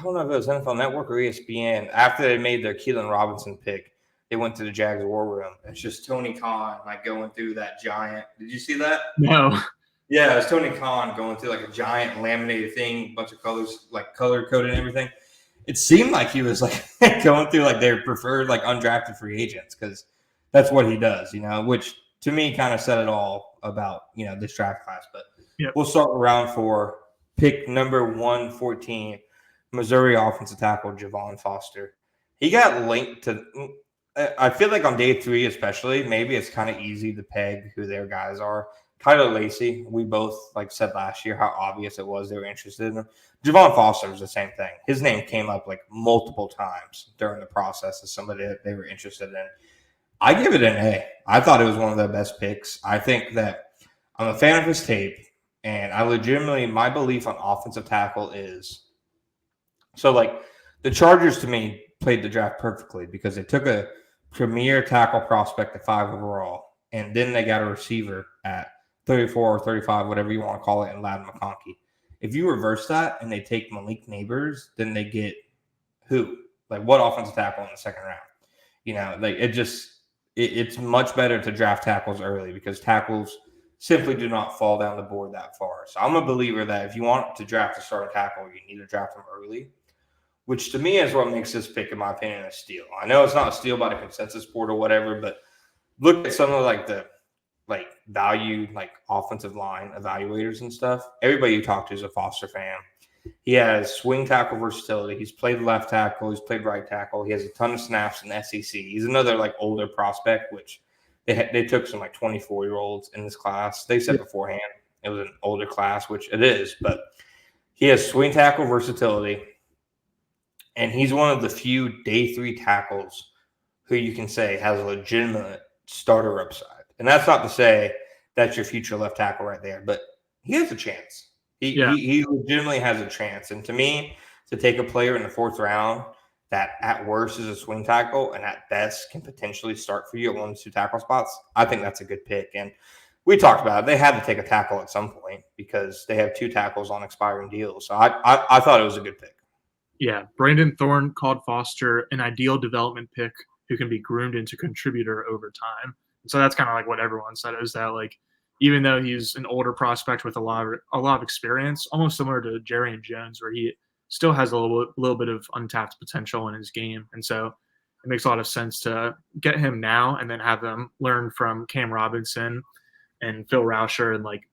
don't know if it was NFL Network or ESPN. After they made their Keelan Robinson pick, they went to the Jags war room. It's just Tony Khan, like, going through that giant. Did you see that? No. Yeah, it was Tony Khan going through, like, a giant laminated thing, bunch of colors, like, color coded and everything. It seemed like he was, like, going through, like, their preferred, like, undrafted free agents because that's what he does, which to me kind of said it all about, this draft class. But We'll start round 4. Pick number 114, Missouri offensive tackle Javon Foster. He got linked to – I feel like on day 3 especially, maybe it's kind of easy to peg who their guys are. Tyler Lacey, we both, like, said last year how obvious it was they were interested in him. Javon Foster was the same thing. His name came up, like, multiple times during the process as somebody that they were interested in. I give it an A. I thought it was one of their best picks. I think that I'm a fan of his tape. And I legitimately, my belief on offensive tackle is, so, like, the Chargers to me played the draft perfectly because they took a premier tackle prospect at 5 overall, and then they got a receiver at 34 or 35, whatever you want to call it, and Ladd McConkey. If you reverse that and they take Malik Neighbors, then they get who? Like, what offensive tackle in the 2nd round? Like, it's much better to draft tackles early because tackles simply do not fall down the board that far. So I'm a believer that if you want to draft a starting tackle, you need to draft them early, which to me is what makes this pick, in my opinion, a steal. I know it's not a steal by the consensus board or whatever, but look at some of, like, the, like, value, like, offensive line evaluators and stuff. Everybody you talk to is a Foster fan. He has swing tackle versatility. He's played left tackle. He's played right tackle. He has a ton of snaps in the SEC. He's another, like, older prospect, which they took some, like, 24-year-olds in this class. They said beforehand it was an older class, which it is. But he has swing tackle versatility. And he's one of the few day 3 tackles who you can say has a legitimate starter upside. And that's not to say that's your future left tackle right there, but he has a chance. He legitimately has a chance. And to me, to take a player in the 4th round that at worst is a swing tackle and at best can potentially start for you at 1 of 2 tackle spots, I think that's a good pick. And we talked about it. They had to take a tackle at some point because they have 2 tackles on expiring deals. So I thought it was a good pick. Yeah, Brandon Thorne called Foster an ideal development pick who can be groomed into contributor over time. So that's kind of like what everyone said, is that like even though he's an older prospect with a lot of experience, almost similar to Jerry and Jones, where he still has a little bit of untapped potential in his game. And so it makes a lot of sense to get him now and then have him learn from Cam Robinson and Phil Rauscher and like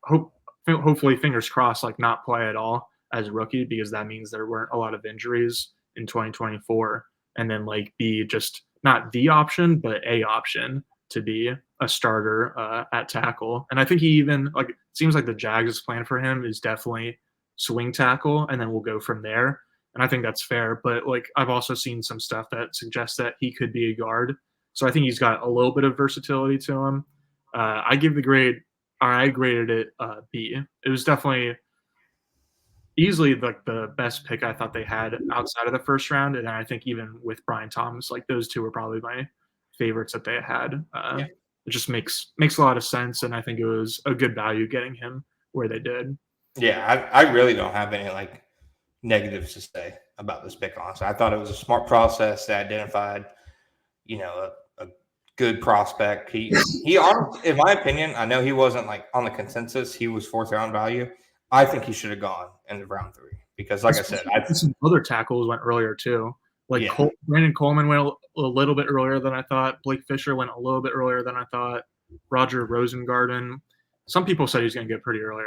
hopefully, fingers crossed, like not play at all as a rookie, because that means there weren't a lot of injuries in 2024, and then like be just not the option, but a option to be a starter at tackle. And I think he even like, it seems like the Jags' plan for him is definitely swing tackle, and then we'll go from there. And I think that's fair. But like, I've also seen some stuff that suggests that he could be a guard. So I think he's got a little bit of versatility to him. I graded it B. It was definitely easily like the best pick I thought they had outside of the 1st round. And I think even with Brian Thomas, like those 2 were probably my favorites that they had. It just makes a lot of sense. And I think it was a good value getting him where they did. Yeah, I really don't have any like negatives to say about this pick, honestly. I thought it was a smart process that identified, a good prospect. He in my opinion, I know he wasn't like on the consensus. He was 4th round value. I think he should have gone in the round 3 because, like I said, some other tackles went earlier too. Like Brandon Coleman went a little bit earlier than I thought. Blake Fisher went a little bit earlier than I thought. Roger Rosengarten. Some people said he was going to get pretty early,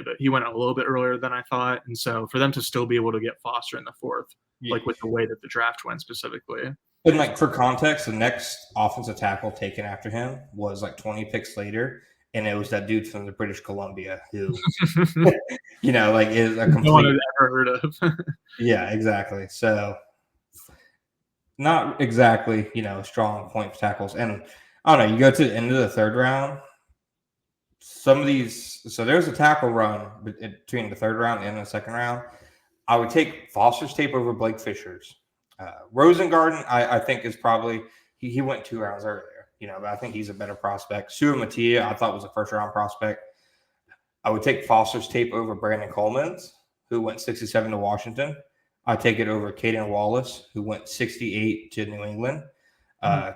but he went a little bit earlier than I thought. And so for them to still be able to get Foster in the 4th, like with the way that the draft went specifically. And like for context, the next offensive tackle taken after him was like 20 picks later. And it was that dude from the British Columbia who, like is a complete. No one had ever heard of. Yeah, exactly. So not exactly, strong point tackles. And I don't know, you go to the end of the 3rd round, some of these, so there's a tackle run between the 3rd round and the 2nd round. I would take Foster's tape over Blake Fisher's. Rosengarten, I think is probably, he went 2 rounds earlier. But I think he's a better prospect. Sua Matia, I thought was a 1st round prospect. I would take Foster's tape over Brandon Coleman's, who went 67 to Washington. I'd take it over Caden Wallace, who went 68 to New England. I'm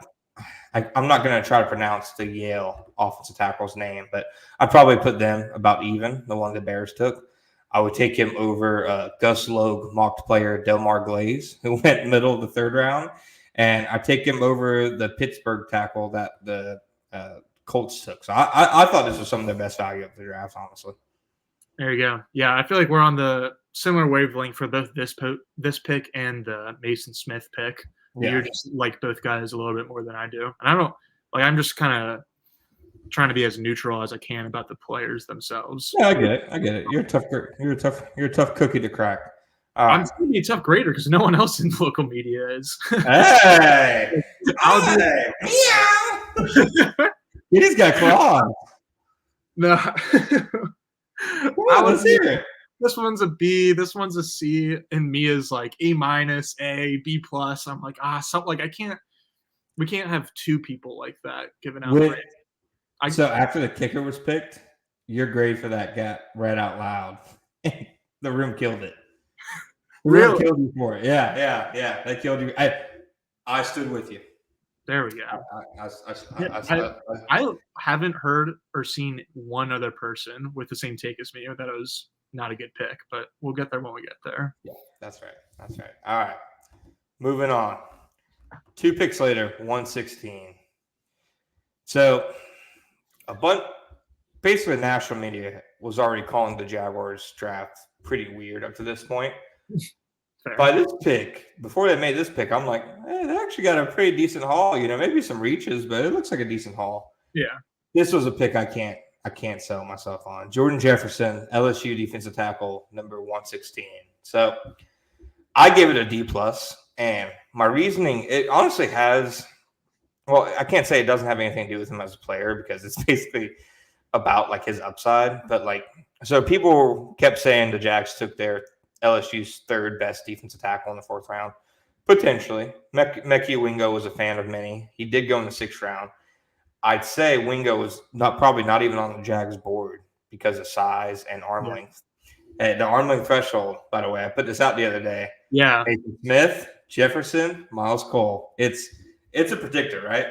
not going to try to pronounce the Yale offensive tackle's name, but I'd probably put them about even, the one the Bears took. I would take him over Gus Logue mocked player Delmar Glaze, who went middle of the 3rd round. And I take him over the Pittsburgh tackle that the Colts took. So I thought this was some of the best value of the draft, honestly. There you go. Yeah, I feel like we're on the similar wavelength for both this pick and the Mason Smith pick. Yeah. You're just like both guys a little bit more than I do. And I'm just kind of trying to be as neutral as I can about the players themselves. Yeah, I get it. You're a tough cookie to crack. I'm going to be a tough grader because no one else in local media is. Hey! Meow! You just got claws. No. Let's hear it. This one's a B. This one's a C. And me is like A-, A, B+. I'm like, we can't have 2 people like that given out grades. So after the kicker was picked, your grade for that got read out loud. The room killed it. Really? Killed you for it. Yeah. They killed you. I stood with you. There we go. I haven't heard or seen one other person with the same take as me that it was not a good pick, but we'll get there when we get there. Yeah, that's right. All right. Moving on. 2 picks later, 116. So basically national media was already calling the Jaguars draft pretty weird up to this point. Fair. By this pick, before they made this pick, I'm like, they actually got a pretty decent haul. Maybe some reaches, but it looks like a decent haul. Yeah. This was a pick I can't sell myself on. Jordan Jefferson, LSU defensive tackle, number 116. So I gave it a D+, and my reasoning, it honestly has. Well, I can't say it doesn't have anything to do with him as a player because it's basically about like his upside. But like, so people kept saying the Jags took their LSU's third best defensive tackle in the 4th round. Potentially. Mekhi Wingo was a fan of many. He did go in the 6th round. I'd say Wingo was probably not even on the Jags board because of size and arm length. And the arm length threshold, by the way, I put this out the other day. Yeah. Nathan Smith, Jefferson, Miles Cole. It's a predictor, right?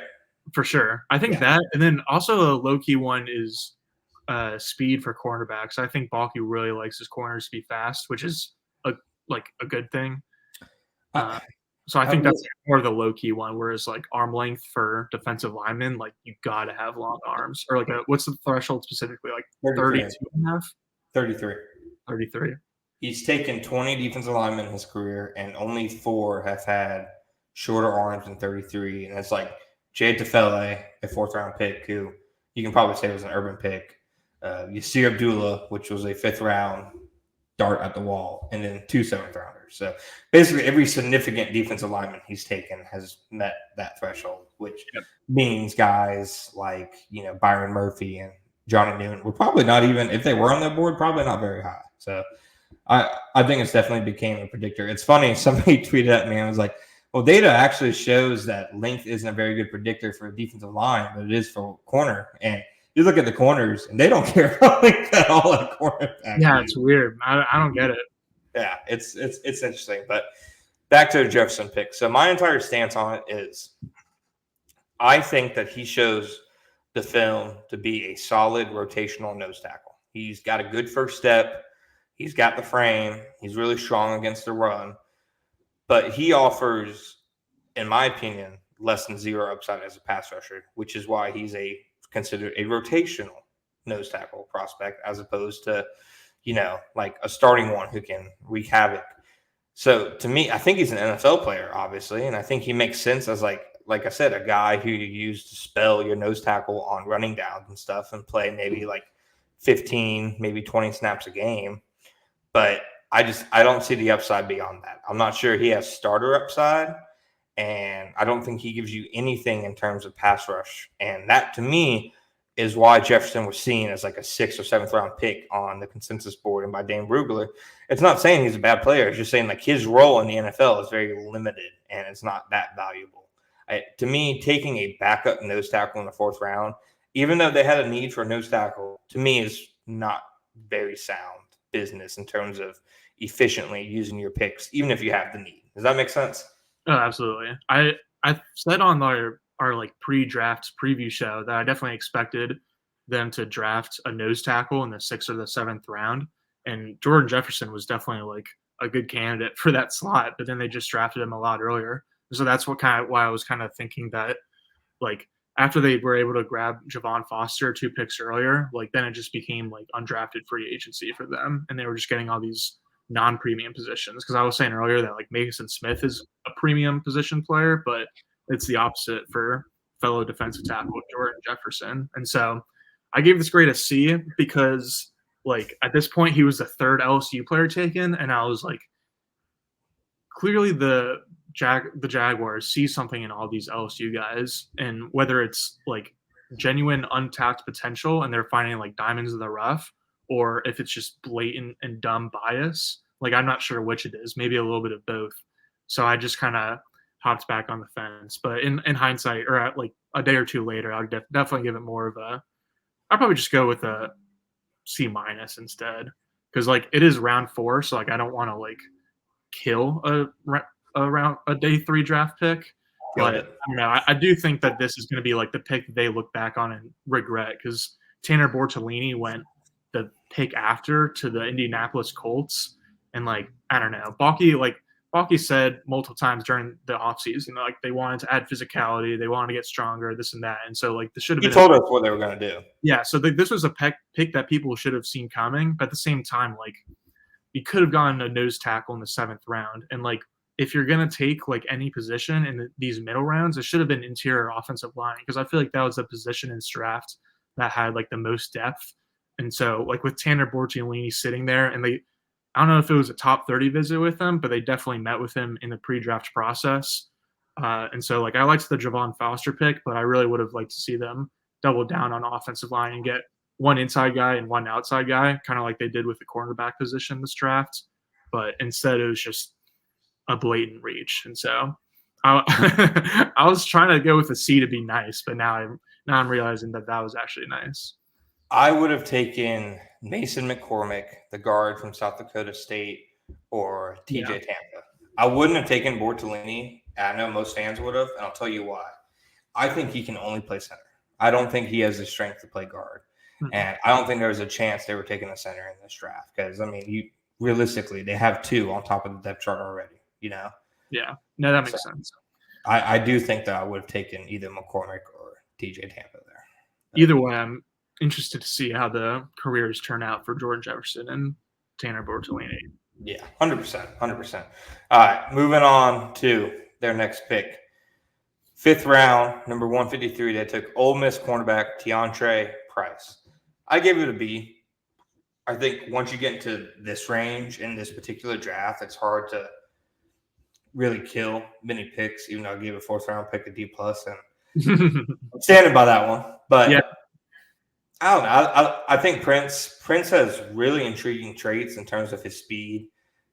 For sure. I think that, and then also a low-key one is speed for cornerbacks. I think Balky really likes his corners to be fast, which is a good thing. So I think that's more of the low-key one, whereas like arm length for defensive linemen, like you got to have long arms. Or like what's the threshold specifically? Like 32 and a half? 33. 33. He's taken 20 defensive linemen in his career, and only 4 have had shorter arms than 33. And it's like Jay Tefele, a 4th round pick, who you can probably say was an urban pick. Yasir Abdullah, which was a 5th round dart at the wall, and then 2 7th rounders. So basically every significant defensive lineman he's taken has met that threshold, which means guys like, Byron Murphy and Johnny Newton were probably not even, if they were on their board, probably not very high. So I think it's definitely became a predictor. It's funny, somebody tweeted at me and was like, well, data actually shows that length isn't a very good predictor for a defensive line, but it is for corner. And you look at the corners, and they don't care about length at all at cornerback. Yeah, it's weird. I don't get it. Yeah, it's interesting. But back to the Jefferson pick. So my entire stance on it is I think that he shows the film to be a solid rotational nose tackle. He's got a good first step. He's got the frame. He's really strong against the run. But he offers, in my opinion, less than zero upside as a pass rusher, which is why he's considered a rotational nose tackle prospect as opposed to, like a starting one who can wreak havoc. So to me, I think he's an NFL player, obviously, and I think he makes sense as like I said, a guy who you use to spell your nose tackle on running downs and stuff and play maybe like 15, maybe 20 snaps a game. But I don't see the upside beyond that. I'm not sure he has starter upside, and I don't think he gives you anything in terms of pass rush. And that, to me, is why Jefferson was seen as like a 6th or 7th round pick on the consensus board and by Dane Brugler. It's not saying he's a bad player. It's just saying like his role in the NFL is very limited, and it's not that valuable. To me, taking a backup nose tackle in the 4th round, even though they had a need for a nose tackle, to me is not very sound business in terms of efficiently using your picks, even if you have the need. Does that make sense? Oh, absolutely. I said on our like pre-draft preview show that I definitely expected them to draft a nose tackle in the 6th or the 7th round, and Jordan Jefferson was definitely like a good candidate for that slot, but then they just drafted him a lot earlier. So that's why I was kind of thinking that, like, after they were able to grab Javon Foster 2 picks earlier, like then it just became like undrafted free agency for them, and they were just getting all these non-premium positions. Because I was saying earlier that like Mason Smith is a premium position player, but it's the opposite for fellow defensive tackle Jordan Jefferson. And so I gave this grade a C because like at this point he was the 3rd LSU player taken, and I was like, clearly the Jaguars see something in all these LSU guys, and whether it's like genuine untapped potential and they're finding like diamonds in the rough, or if it's just blatant and dumb bias, like I'm not sure which it is, maybe a little bit of both. So I just kind of hopped back on the fence. But in hindsight, or at like a day or two later, I'll definitely give it more of I'll probably just go with a C- instead, because like it is round 4, so like I don't want to like kill a day 3 draft pick. But I don't know. I do think that this is going to be like the pick that they look back on and regret, because Tanner Bortolini went the pick after to the Indianapolis Colts, and like I don't know, Balky said multiple times during the offseason, like they wanted to add physicality, they wanted to get stronger, this and that, and so like this should have been. He told us what they were going to do. Yeah, so this was a pick that people should have seen coming, but at the same time, like you could have gotten a nose tackle in the 7th round, and like if you're going to take like any position in these middle rounds, it should have been interior offensive line, because I feel like that was the position in this draft that had like the most depth. And so like with Tanner Bortolini sitting there, and I don't know if it was a top 30 visit with him, but they definitely met with him in the pre-draft process. And so, like, I liked the Javon Foster pick, but I really would have liked to see them double down on offensive line and get one inside guy and one outside guy, kind of like they did with the cornerback position this draft. But instead, it was just a blatant reach. And so I was trying to go with a C to be nice, but now I'm realizing that was actually nice. I would have taken Mason McCormick, the guard from South Dakota State, or TJ Tampa. I wouldn't have taken Bortolini. I know most fans would have, and I'll tell you why. I think he can only play center. I don't think he has the strength to play guard. Mm-hmm. And I don't think there was a chance they were taking a center in this draft because, I mean, realistically, they have 2 on top of the depth chart already, you know? Yeah. No, that makes sense. I do think that I would have taken either McCormick or TJ Tampa there. Either way, I'm interested to see how the careers turn out for Jordan Jefferson and Tanner Bortolini. Yeah, 100%. 100%. All right, moving on to their next pick. 5th round, number 153, they took Ole Miss cornerback Teontre Price. I gave it a B. I think once you get into this range in this particular draft, it's hard to really kill many picks, even though I gave a 4th round pick a D+, and I'm standing by that one. But yeah. I don't know. I think Prince has really intriguing traits in terms of his speed.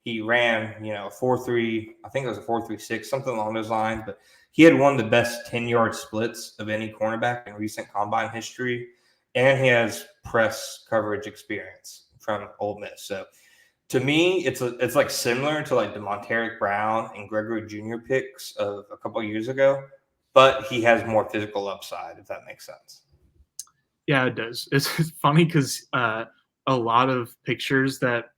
He ran, 4.3, I think it was a 4.36, something along those lines. But he had one of the best 10-yard splits of any cornerback in recent combine history. And he has press coverage experience from Ole Miss. So to me, it's like similar to like the Monteric Brown and Gregory Jr. picks of a couple of years ago. But he has more physical upside, if that makes sense. Yeah, it does. It's funny because a lot of pictures that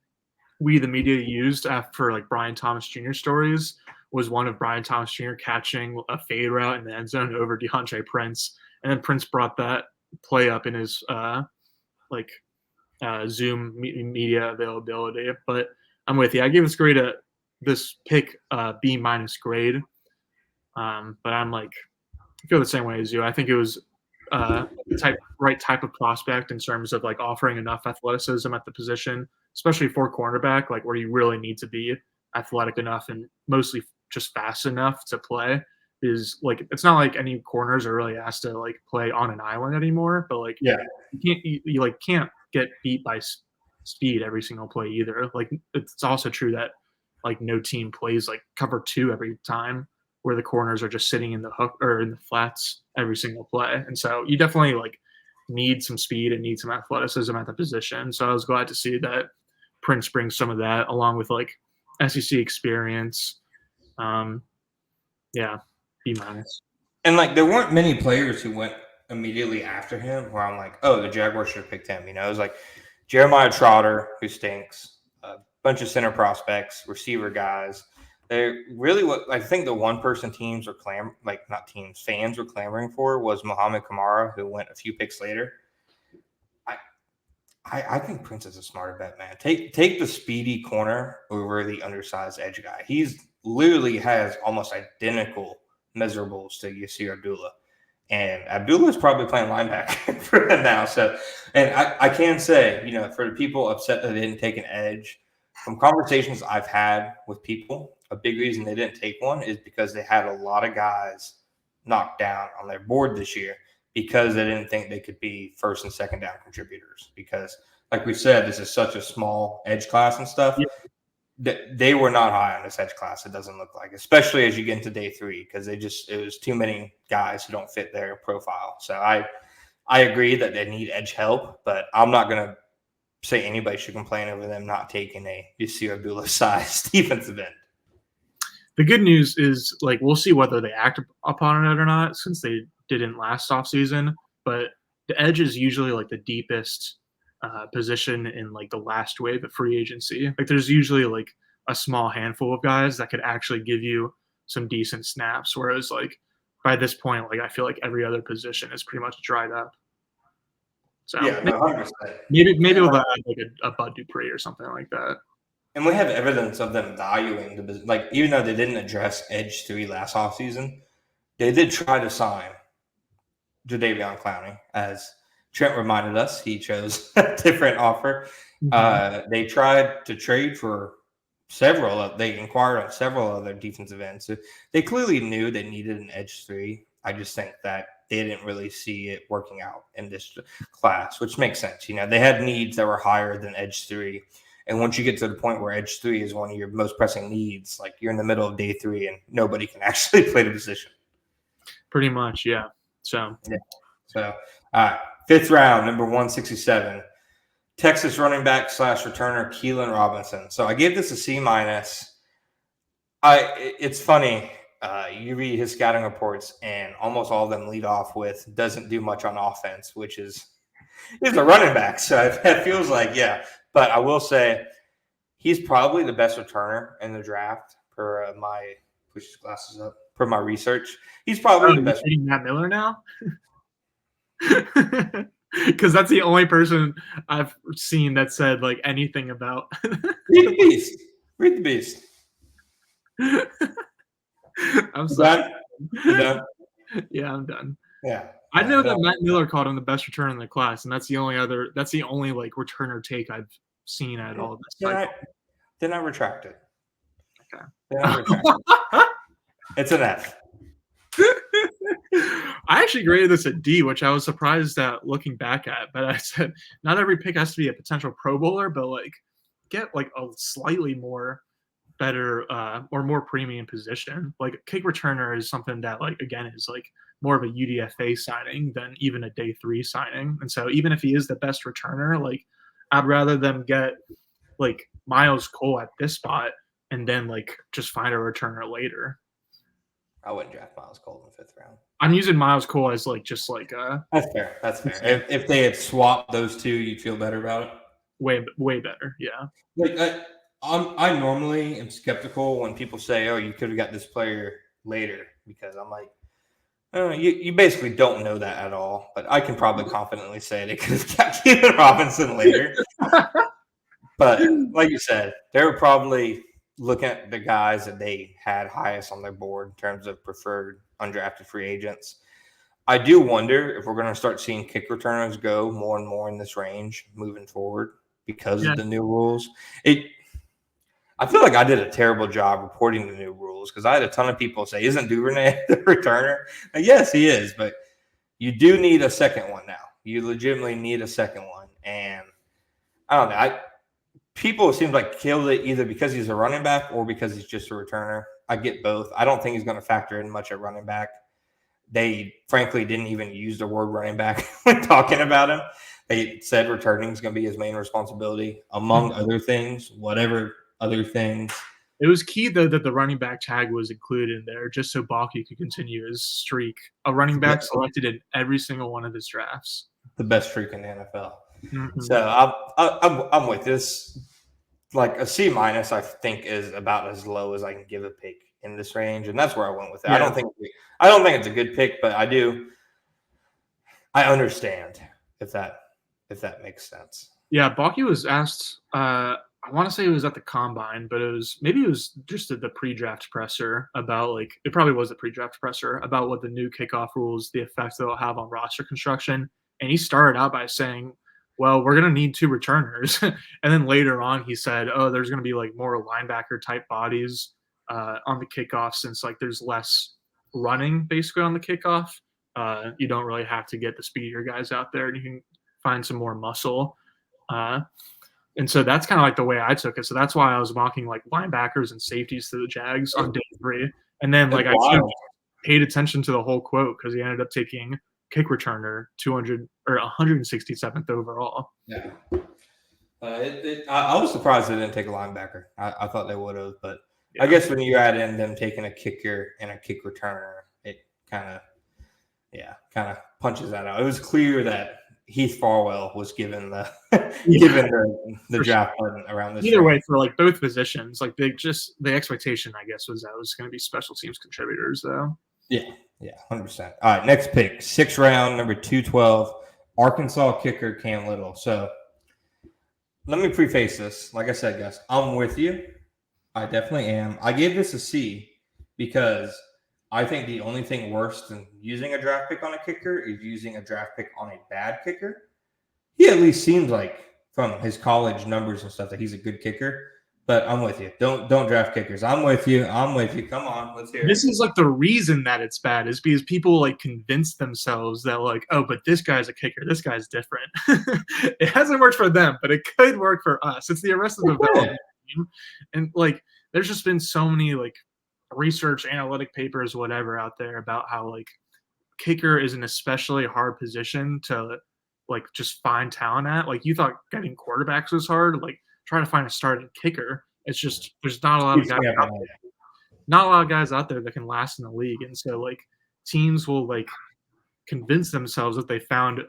we, the media, used for like Brian Thomas Jr. stories was one of Brian Thomas Jr. catching a fade route in the end zone over DeAndre Prince. And then Prince brought that play up in his Zoom media availability. But I'm with you. I gave this pick B- grade. But I'm like, I feel the same way as you. I think it was right type of prospect in terms of like offering enough athleticism at the position, especially for cornerback, like where you really need to be athletic enough and mostly just fast enough to play. Is like it's not like any corners are really asked to like play on an island anymore, but like you can't get beat by speed every single play either. Like it's also true that like no team plays like cover 2 every time, where the corners are just sitting in the hook or in the flats every single play. And so you definitely like need some speed and need some athleticism at the position. So I was glad to see that Prince brings some of that along with like SEC experience. B-. And like there weren't many players who went immediately after him where I'm like, oh, the Jaguars should have picked him. It was like Jeremiah Trotter, who stinks, a bunch of center prospects, receiver guys. They really what I think the one person fans were clamoring for was Muhammad Kamara, who went a few picks later. I think Prince is a smarter bet, man. Take the speedy corner over the undersized edge guy. He's literally has almost identical measurables to Yasir Abdullah. And Abdullah is probably playing linebacker for them now. So, and I can say, for the people upset that they didn't take an edge, from conversations I've had with people, a big reason they didn't take one is because they had a lot of guys knocked down on their board this year because they didn't think they could be first and second down contributors. Because, like we said, this is such a small edge class and stuff. Yeah. They were not high on this edge class, it doesn't look like, especially as you get into day 3, because it was too many guys who don't fit their profile. So I agree that they need edge help, but I'm not going to say anybody should complain over them not taking a Yasir Abdullah-sized defensive end. The good news is, like, we'll see whether they act upon it or not, since they didn't last offseason. But the edge is usually like the deepest position in like the last wave of free agency. Like, there's usually like a small handful of guys that could actually give you some decent snaps. Whereas, like, by this point, like, I feel like every other position is pretty much dried up. So yeah, maybe we'll add like a Bud Dupree or something like that. And we have evidence of them valuing the business. Like, even though they didn't address Edge 3 last offseason, they did try to sign Jadeveon Clowney as Trent reminded us he chose a different offer. They tried to trade for they inquired on several other defensive ends. So they clearly knew they needed an edge 3. I just think that they didn't really see it working out in this class, which makes sense. They had needs that were higher than edge 3. And once you get to the point where edge 3 is one of your most pressing needs, like you're in the middle of day 3 and nobody can actually play the position. Pretty much, yeah. So, all right. 5th round, number 167. Texas running back / returner Keelan Robinson. So I gave this a C-. It's funny. You read his scouting reports, and almost all of them lead off with doesn't do much on offense, which is a running back. So it feels like, yeah. But I will say he's probably the best returner in the draft per my push his glasses up per my research. He's probably the best. Matt Miller now. Because that's the only person I've seen that said like anything about. Read the beast. Read the beast. I'm sorry. Done? Yeah, I'm done. Yeah. I know that Matt Miller called him the best returner in the class, and that's the only like returner take I've seen at all. Then I retract it. Okay. It's an F. I actually graded this a D, which I was surprised at looking back at. But I said not every pick has to be a potential Pro Bowler, but like get like a slightly more better or more premium position. Like kick returner is something that like again is like more of a UDFA signing than even a day 3 signing. And so even if he is the best returner, like I'd rather them get like Miles Cole at this spot and then like just find a returner later. I wouldn't draft Miles Cole in the 5th round. I'm using Miles Cole as like just like That's fair. That's fair. If they had swapped those two, you'd feel better about it. Way better. Yeah. Like I normally am skeptical when people say, "Oh, you could have got this player later," because I'm like, you basically don't know that at all. But I can probably confidently say they could have got Keelan Robinson later. But like you said, they were probably looking at the guys that they had highest on their board in terms of preferred undrafted free agents. I do wonder if we're going to start seeing kick returners go more and more in this range moving forward because of the new rules. I feel like I did a terrible job reporting the new rules because I had a ton of people say, "Isn't Duvernay the returner?" And yes, he is, but you do need a second one now. You legitimately need a second one. And I don't know. People seem like killed it either because he's a running back or because he's just a returner. I get both. I don't think he's going to factor in much at running back. They frankly didn't even use the word running back when talking about him. They said returning is going to be his main responsibility, among other things, whatever other things. It was key, though, that the running back tag was included in there just so Balky could continue his streak. A running back selected in every single one of his drafts. The best streak in the NFL. Mm-hmm. So I'm with this. Like a C-, I think, is about as low as I can give a pick in this range, and that's where I went with it. Yeah. I don't think it's a good pick, but I understand if that makes sense. Yeah, Balky was asked. I want to say it was at the combine, but it was just at the pre-draft presser about like it probably was the pre-draft presser about what the new kickoff rules, the effect they'll have on roster construction, and he started out by saying, well, we're going to need 2 returners. And then later on, he said, oh, there's going to be like more linebacker type bodies on the kickoff since like there's less running basically on the kickoff. You don't really have to get the speedier guys out there and you can find some more muscle. And so that's kind of like the way I took it. So that's why I was mocking like linebackers and safeties to the Jags on day 3. And then like I paid attention to the whole quote because he ended up taking kick returner 200 or 167th overall. Yeah. I was surprised they didn't take a linebacker. I thought they would have, but I guess when you add in them taking a kicker and a kick returner, it kind of punches that out. It was clear that Heath Farwell was given the draft button around this. Either way, for like both positions, like the expectation, I guess, was that it was going to be special teams contributors, though. Yeah, 100%. All right, next pick, 6th round, number 212, Arkansas kicker Cam Little. So let me preface this. Like I said, Gus, I'm with you. I definitely am. I gave this a C because I think the only thing worse than using a draft pick on a kicker is using a draft pick on a bad kicker. He at least seems like, from his college numbers and stuff, that he's a good kicker. But I'm with you. Don't draft kickers. I'm with you. Come on, let's hear it. This is like the reason that it's bad is because people like convince themselves that like, oh, but this guy's a kicker. This guy's different. It hasn't worked for them, but it could work for us. It's the Arrested Development team. And like, there's just been so many like research, analytic papers, whatever out there about how like kicker is an especially hard position to like just find talent at. Like you thought getting quarterbacks was hard. Like trying to find a starting kicker. It's just there's not a lot of guys out there. Not a lot of guys out there that can last in the league. And so like teams will like convince themselves that they found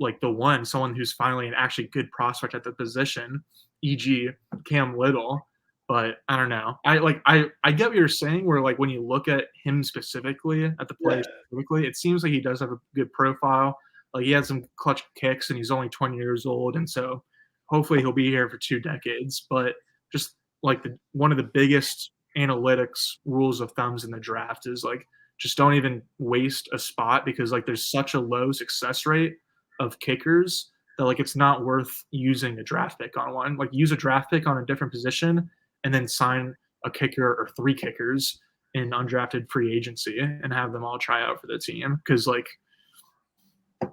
like someone who's finally an actually good prospect at the position, e.g. Cam Little. But I don't know. I get what you're saying where like when you look at him specifically at the play specifically, it seems like he does have a good profile. Like he had some clutch kicks and he's only 20 years old. And so hopefully he'll be here for 2 decades. But just like one of the biggest analytics rules of thumbs in the draft is like just don't even waste a spot because like there's such a low success rate of kickers that like it's not worth using a draft pick on one. Like use a draft pick on a different position and then sign a kicker or 3 kickers in undrafted free agency and have them all try out for the team. Because like,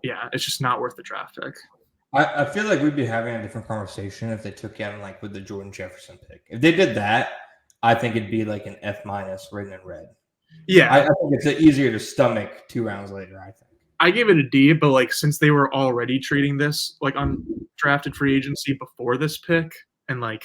yeah, it's just not worth the draft pick. I feel like we'd be having a different conversation if they took him like with the Jordan Jefferson pick. If they did that, I think it'd be like an F- written in red. Yeah. I think it's easier to stomach 2 rounds later, I think. I gave it a D, but like since they were already treating this like undrafted free agency before this pick, and like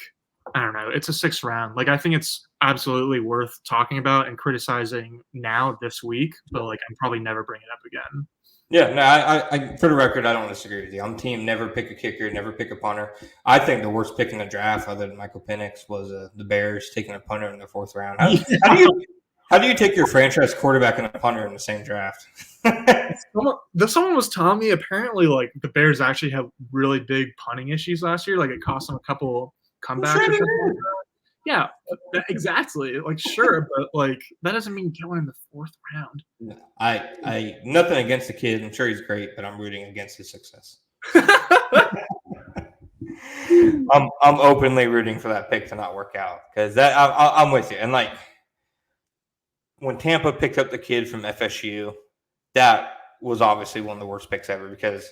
I don't know, it's a 6th round. Like I think it's absolutely worth talking about and criticizing now this week, but like I'm probably never bring it up again. Yeah, no, I for the record, I don't disagree with you. I'm team never pick a kicker, never pick a punter. I think the worst pick in the draft, other than Michael Penix, was the Bears taking a punter in the 4th round. How do you take your franchise quarterback and a punter in the same draft? Someone was telling me apparently like the Bears actually have really big punting issues last year. Like it cost them a couple comebacks. Sure yeah, exactly. Like sure, but like that doesn't mean going in the 4th round. I nothing against the kid. I'm sure he's great, but I'm rooting against his success. I'm openly rooting for that pick to not work out because that I'm with you. And like when Tampa picked up the kid from FSU, that was obviously one of the worst picks ever because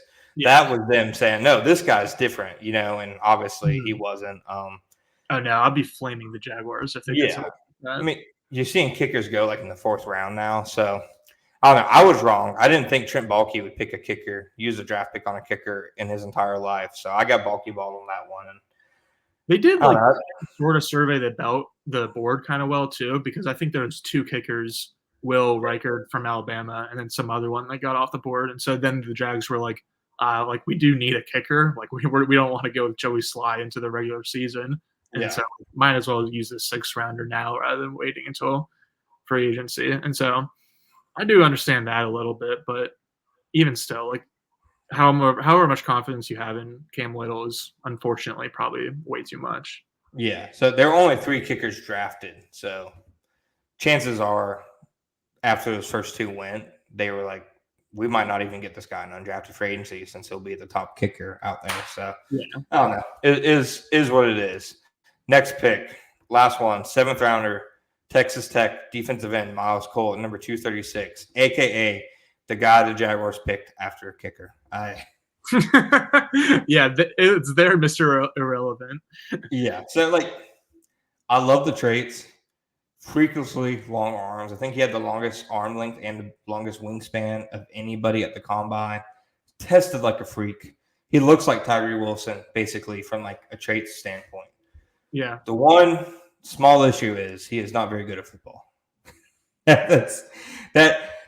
that was them saying, no, this guy's different, and obviously he wasn't. Oh, no, I'll be flaming the Jaguars if they get something like that. I mean, you're seeing kickers go like in the 4th round now. So, I don't know. I was wrong. I didn't think Trent Baalke would pick a kicker, use a draft pick on a kicker in his entire life. So, I got Baalke balled on that one. And they did like sort of survey the board kind of well, too, because I think there's 2 kickers, Will Reichard from Alabama, and then some other one that got off the board. And so then the Jags were like we do need a kicker. Like we don't want to go with Joey Sly into the regular season. And so might as well use this 6th rounder now rather than waiting until free agency. And so I do understand that a little bit, but even still, like however much confidence you have in Cam Little is unfortunately probably way too much. Yeah. So there are only 3 kickers drafted. So chances are after those first 2 went, they were like, we might not even get this guy in undrafted free agency since he'll be the top kicker out there. So I don't know. It is what it is. Next pick, last one, 7th rounder, Texas Tech defensive end Miles Cole at number 236, a.k.a. the guy the Jaguars picked after a kicker. Yeah, it's there, Mr. Irrelevant. Yeah, so, like, I love the traits. Freakishly long arms. I think he had the longest arm length and the longest wingspan of anybody at the combine. Tested like a freak. He looks like Tyree Wilson, basically, from, like, a traits standpoint. Yeah. The one small issue is he is not very good at football. That's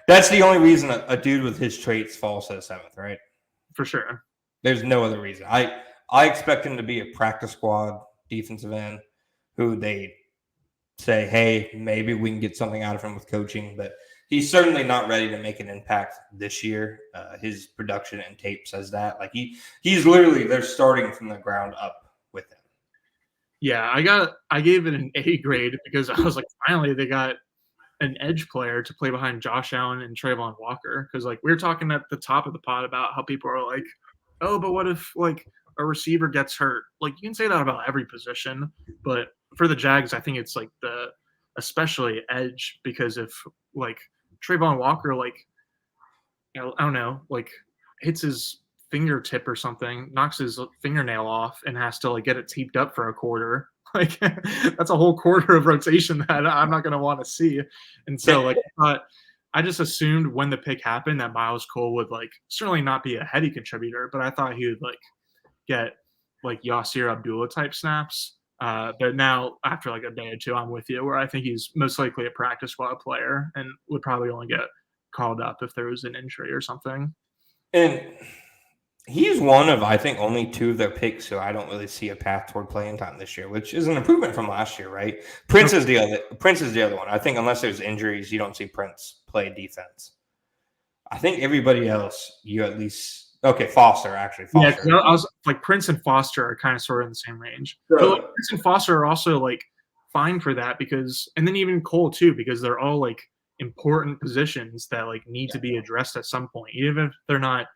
the only reason a dude with his traits falls to the 7th, right? For sure. There's no other reason. I expect him to be a practice squad defensive end who they say, hey, maybe we can get something out of him with coaching, but he's certainly not ready to make an impact this year. His production and tape says that. Like he's literally, they're starting from the ground up with him. Yeah, I gave it an A grade because I was like, finally they got an edge player to play behind Josh Allen and Trayvon Walker, because like we were talking at the top of the pod about how people are like, oh, but what if like a receiver gets hurt? Like you can say that about every position, but for the Jags, I think it's like especially edge, because if like Trayvon Walker, like, I don't know, like hits his fingertip or something, knocks his fingernail off, and has to like get it taped up for a quarter. Like that's a whole quarter of rotation that I'm not going to want to see. And so like I just assumed when the pick happened that Miles Cole would like certainly not be a heady contributor, but I thought he would like get like Yasir Abdullah type snaps. But now after like a day or two, I'm with you where I think he's most likely a practice squad player and would probably only get called up if there was an injury or something. And he's one of, I think, only 2 of their picks who I don't really see a path toward playing time this year, which is an improvement from last year, right? Prince is the other one. I think unless there's injuries, you don't see Prince play defense. I think everybody else, you at least Foster. Yeah, I was like Prince and Foster are kind of sort of in the same range. Sure. But like, Prince and Foster are also like fine for that because, and then even Cole too, because they're all like important positions that like need to be addressed at some point, even if they're not.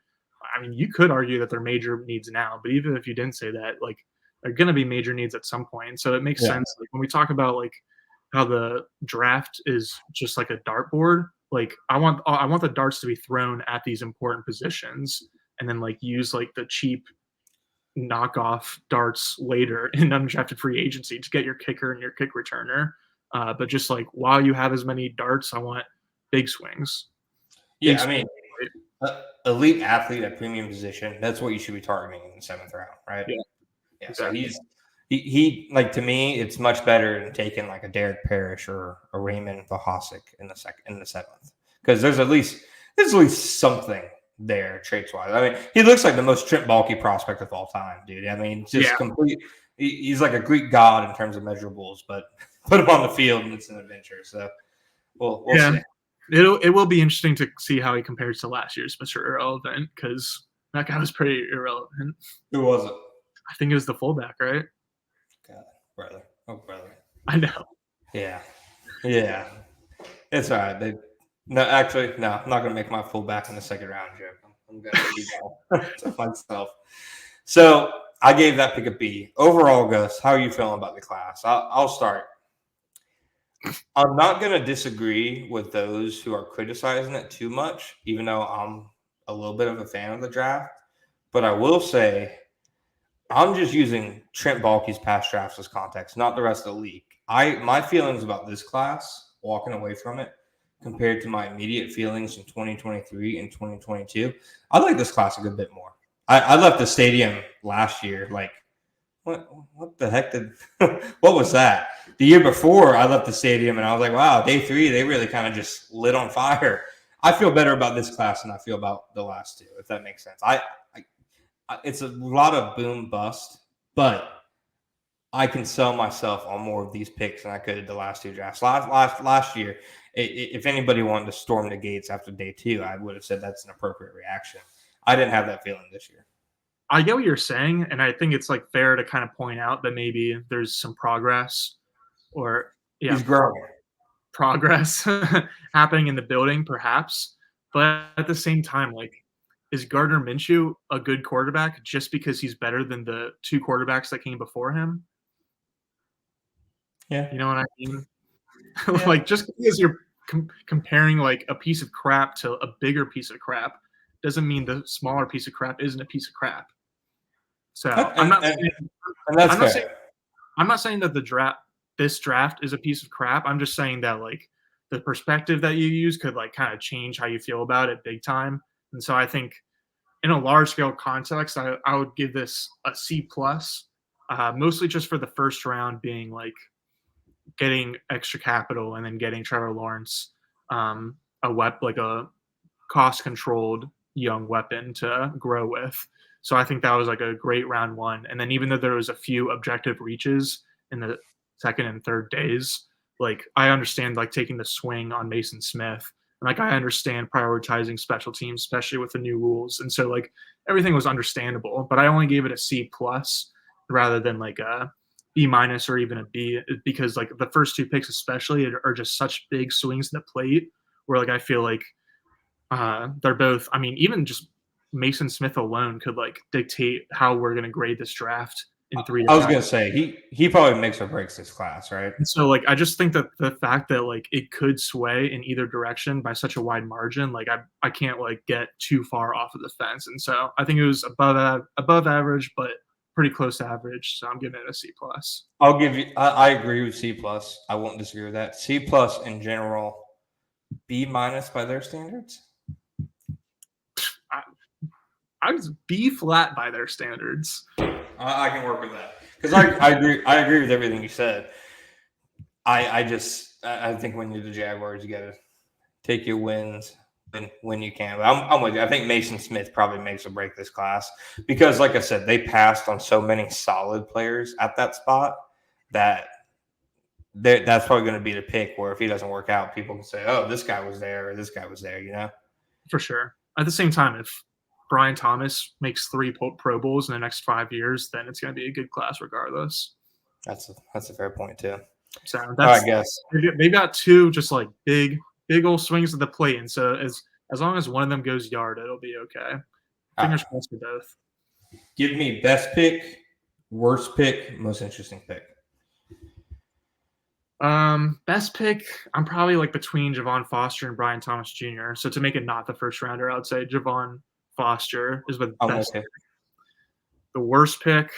I mean, you could argue that they're major needs now, but even if you didn't say that, like they're going to be major needs at some point. So it makes sense. Like when we talk about like how the draft is just like a dartboard, like I want the darts to be thrown at these important positions and then like use like the cheap knockoff darts later in undrafted free agency to get your kicker and your kick returner. But just like while you have as many darts, I want big swings. Yeah, I mean, elite athlete at premium position, that's what you should be targeting in the 7th round, right? Yeah. Exactly. So he like, to me, it's much better than taking like a Derek Parrish or a Raymond Vahasic in the 7th, because there's at least something there traits wise. I mean, he looks like the most Trent Baalke prospect of all time, dude. I mean, just complete. He's like a Greek god in terms of measurables, but put him on the field and it's an adventure. So we'll see. It will be interesting to see how he compares to last year's Mr. Irrelevant, because that guy was pretty irrelevant. Who was it? I think it was the fullback, right? God, brother. Oh, brother. I know. Yeah. It's all right. No, I'm not going to make my fullback in the 2nd round joke. I'm going to do that to myself. So I gave that pick a B. Overall, Gus, how are you feeling about the class? I'll start. I'm not going to disagree with those who are criticizing it too much, even though I'm a little bit of a fan of the draft. But I will say I'm just using Trent Baalke's past drafts as context, not the rest of the league. My feelings about this class, walking away from it, compared to my immediate feelings in 2023 and 2022, I like this class a good bit more. I left the stadium last year like, what the heck what was that? The year before, I left the stadium and I was like, wow, day 3, they really kind of just lit on fire. I feel better about this class than I feel about the last 2, if that makes sense. It's a lot of boom bust, but I can sell myself on more of these picks than I could at the last 2 drafts. Last year, if anybody wanted to storm the gates after day 2, I would have said that's an appropriate reaction. I didn't have that feeling this year. I get what you're saying, and I think it's like fair to kind of point out that maybe there's some progress he's growing. Progress happening in the building, perhaps. But at the same time, like, is Gardner Minshew a good quarterback just because he's better than the 2 quarterbacks that came before him? Yeah. You know what I mean? Yeah. Like, just because you're comparing like a piece of crap to a bigger piece of crap doesn't mean the smaller piece of crap isn't a piece of crap. So I'm not saying that this draft is a piece of crap. I'm just saying that like the perspective that you use could like kind of change how you feel about it big time. And so I think in a large scale context, I would give this a C+, mostly just for the first round being like getting extra capital and then getting Trevor Lawrence a cost controlled young weapon to grow with. So I think that was like a great round 1. And then even though there was a few objective reaches in the 2nd and 3rd days, like I understand like taking the swing on Mason Smith. And like I understand prioritizing special teams, especially with the new rules. And so like everything was understandable, but I only gave it a C+ rather than like a B- or even a B, because like the first 2 picks especially are just such big swings at the plate where like I feel like they're both. I mean, even just Mason Smith alone could like dictate how we're going to grade this draft in 3 to I was 5. gonna say he probably makes or breaks this class, right? And so like I just think that the fact that like it could sway in either direction by such a wide margin, like I can't like get too far off of the fence. And so I think it was above average, but pretty close to average. So I'm giving it a C plus. I'll give you. I agree with C plus. I won't disagree with that. C plus in general. B minus by their standards. I was B flat by their standards. I can work with that because I agree. I agree with everything you said. I think when you're the Jaguars, you got to take your wins when you can. But I'm with you. I think Mason Smith probably makes or break this class because, like I said, they passed on so many solid players at that spot that that's probably going to be the pick where if he doesn't work out, people can say, "Oh, this guy was there," or "This guy was there." You know, for sure. At the same time, if Brian Thomas makes 3 Pro Bowls in the next 5 years, then it's going to be a good class regardless. That's a fair point too. So that's, I guess they've got 2 just like big old swings at the plate, and so as long as one of them goes yard, it'll be okay. Fingers crossed for both. Give me best pick, worst pick, most interesting pick. Best pick, I'm probably like between Javon Foster and Brian Thomas Jr. So to make it not the first rounder, I would say Javon Foster is the best pick. The worst pick,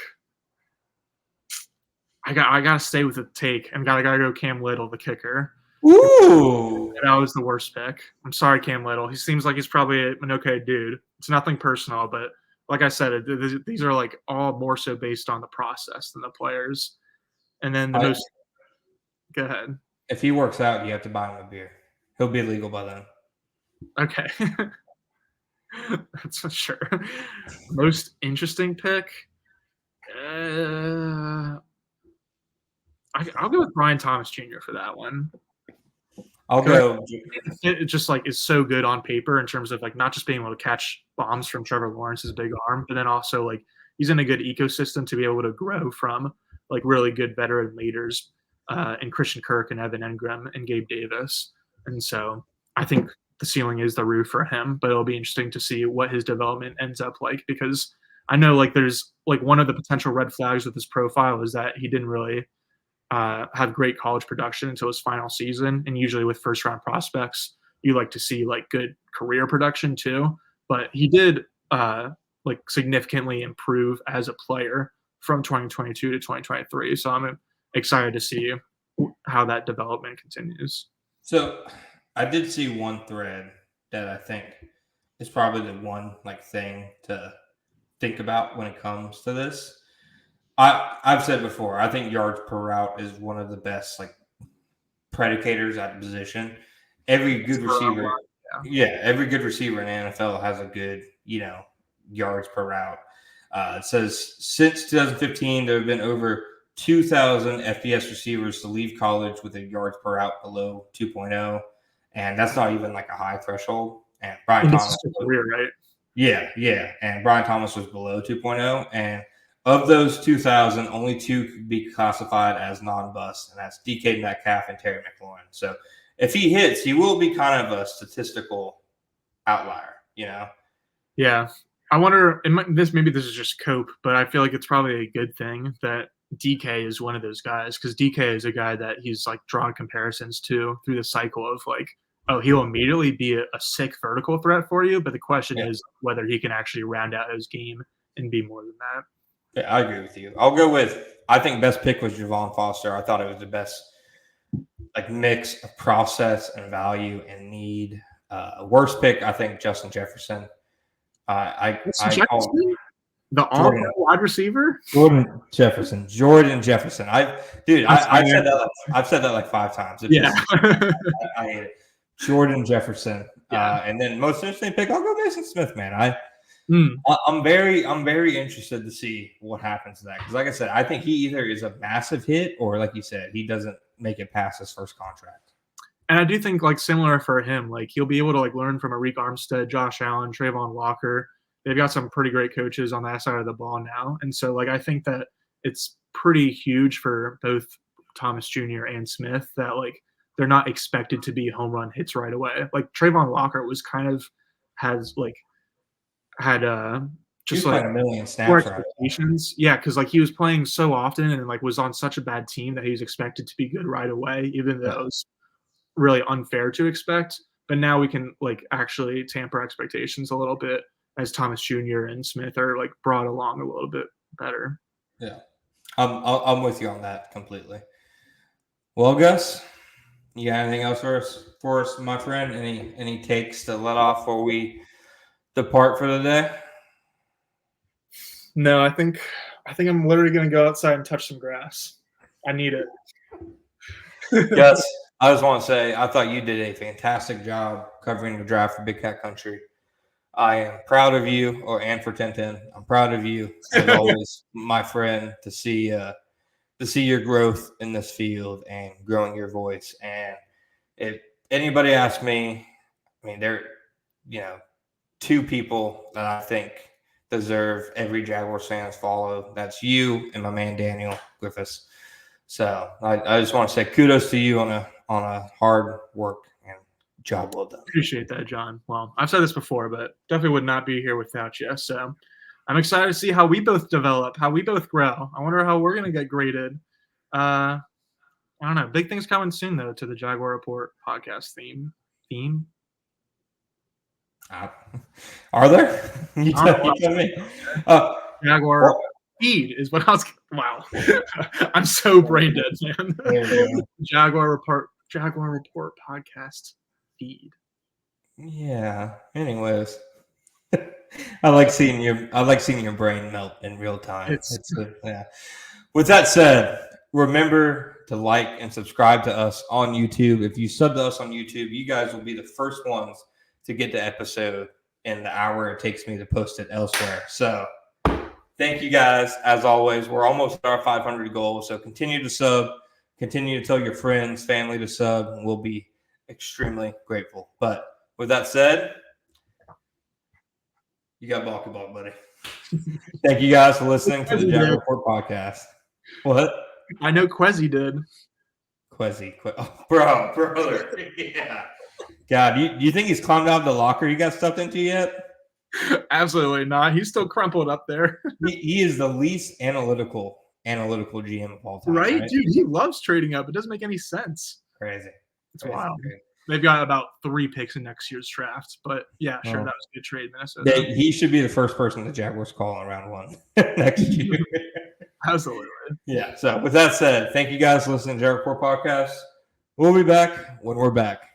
I gotta stay with the take and gotta go Cam Little, the kicker. Ooh, that was the worst pick. I'm sorry, Cam Little. He seems like he's probably an okay dude. It's nothing personal, but like I said, these are like all more so based on the process than the players. And then the most. Go ahead. If he works out, you have to buy him a beer. He'll be legal by then. Okay. That's for sure. Most interesting pick. I'll go with Brian Thomas Jr. for that one. I'll go. It just like is so good on paper in terms of like not just being able to catch bombs from Trevor Lawrence's big arm, but then also like he's in a good ecosystem to be able to grow from like really good veteran leaders and Christian Kirk and Evan Engram and Gabe Davis. And so I think the ceiling is the roof for him, but it'll be interesting to see what his development ends up like, because I know like there's like one of the potential red flags with his profile is that he didn't really have great college production until his final season. And usually with first round prospects, you like to see like good career production too. But he did like significantly improve as a player from 2022 to 2023. So I'm excited to see how that development continues. So I did see one thread that I think is probably the one like thing to think about when it comes to this. I've said before, I think yards per route is one of the best like predicators at the position. Every good receiver, every good receiver in the NFL has a good, yards per route. It says since 2015, there have been over 2,000 FBS receivers to leave college with a yards per route below 2.0, and that's not even like a high threshold. And Brian Thomas, career, right? Yeah, and Brian Thomas was below 2.0, and of those 2,000, only 2 could be classified as non-bust, and that's DK Metcalf and Terry McLaurin. So if he hits, he will be kind of a statistical outlier, Yeah. I wonder, maybe this is just cope, but I feel like it's probably a good thing that DK is one of those guys, because DK is a guy that he's like drawn comparisons to through the cycle of like, oh, he'll immediately be a sick vertical threat for you, but the question is whether he can actually round out his game and be more than that. Yeah, I agree with you. I'll go with, I think best pick was Javon Foster. I thought it was the best like mix of process and value and need. Worst pick, I think Justin Jefferson. The all wide receiver? Jordan Jefferson. I've said that like 5 times. I hate it. Jordan Jefferson. And then most interesting pick, I'll go Mason Smith, man. I'm very interested to see what happens to that, because like I said, I think he either is a massive hit or, like you said, he doesn't make it past his first contract. And I do think like similar for him, like he'll be able to like learn from Arik Armstead, Josh Allen, Trayvon Walker. They've got some pretty great coaches on that side of the ball now, and so like I think that it's pretty huge for both Thomas Jr. and Smith that like they're not expected to be home run hits right away. Like Trayvon Lockhart was kind of had just like a million more snaps expectations. Yeah, because like he was playing so often and like was on such a bad team that he was expected to be good right away, even though it was really unfair to expect. But now we can like actually tamper expectations a little bit as Thomas Jr. and Smith are like brought along a little bit better. Yeah, I'm with you on that completely. Well, Gus, you got anything else for us, my friend? Any takes to let off before we depart for the day? No, I think I'm literally gonna go outside and touch some grass. I need it. Gus, I just want to say I thought you did a fantastic job covering the draft for Big Cat Country. I am proud of you, and for 1010. I'm proud of you, as always, my friend, to see your growth in this field and growing your voice. And if anybody asks me, I mean, there, two people that I think deserve every Jaguars fan's follow. That's you and my man Daniel Griffiths. So I just want to say kudos to you on a hard work and job well done. Appreciate that, John. Well, I've said this before, but definitely would not be here without you. So I'm excited to see how we both develop, how we both grow. I wonder how we're going to get graded. I don't know. Big things coming soon, though, to the Jaguar Report podcast theme. Are there? You tell me. Jaguar feed is what I was. Wow, I'm so brain dead, man. Jaguar Report podcast feed. Yeah. Anyways, I like seeing your brain melt in real time. Yeah. With that said, remember to like and subscribe to us on YouTube. If you sub to us on YouTube, you guys will be the first ones to get the episode in the hour it takes me to post it elsewhere. So thank you guys. As always, we're almost at our 500 goal. So continue to sub, continue to tell your friends, family to sub, and we'll be extremely grateful. But with that said, you got balky balk, buddy. Thank you guys for listening to the Jaguar Report podcast. What? I know Quezzy did. Quezzy. Brother. Yeah. God, do you think he's climbed out of the locker you got stuffed into yet? Absolutely not. He's still crumpled up there. He is the least analytical GM of all time. Right? Dude, he loves trading up. It doesn't make any sense. Crazy. It's wild. They've got about 3 picks in next year's draft. But yeah, sure, that was a good trade, Minnesota. He should be the first person the Jaguars call in round 1 next year. Absolutely. Yeah. So with that said, thank you guys for listening to Jaguar Report podcast. We'll be back when we're back.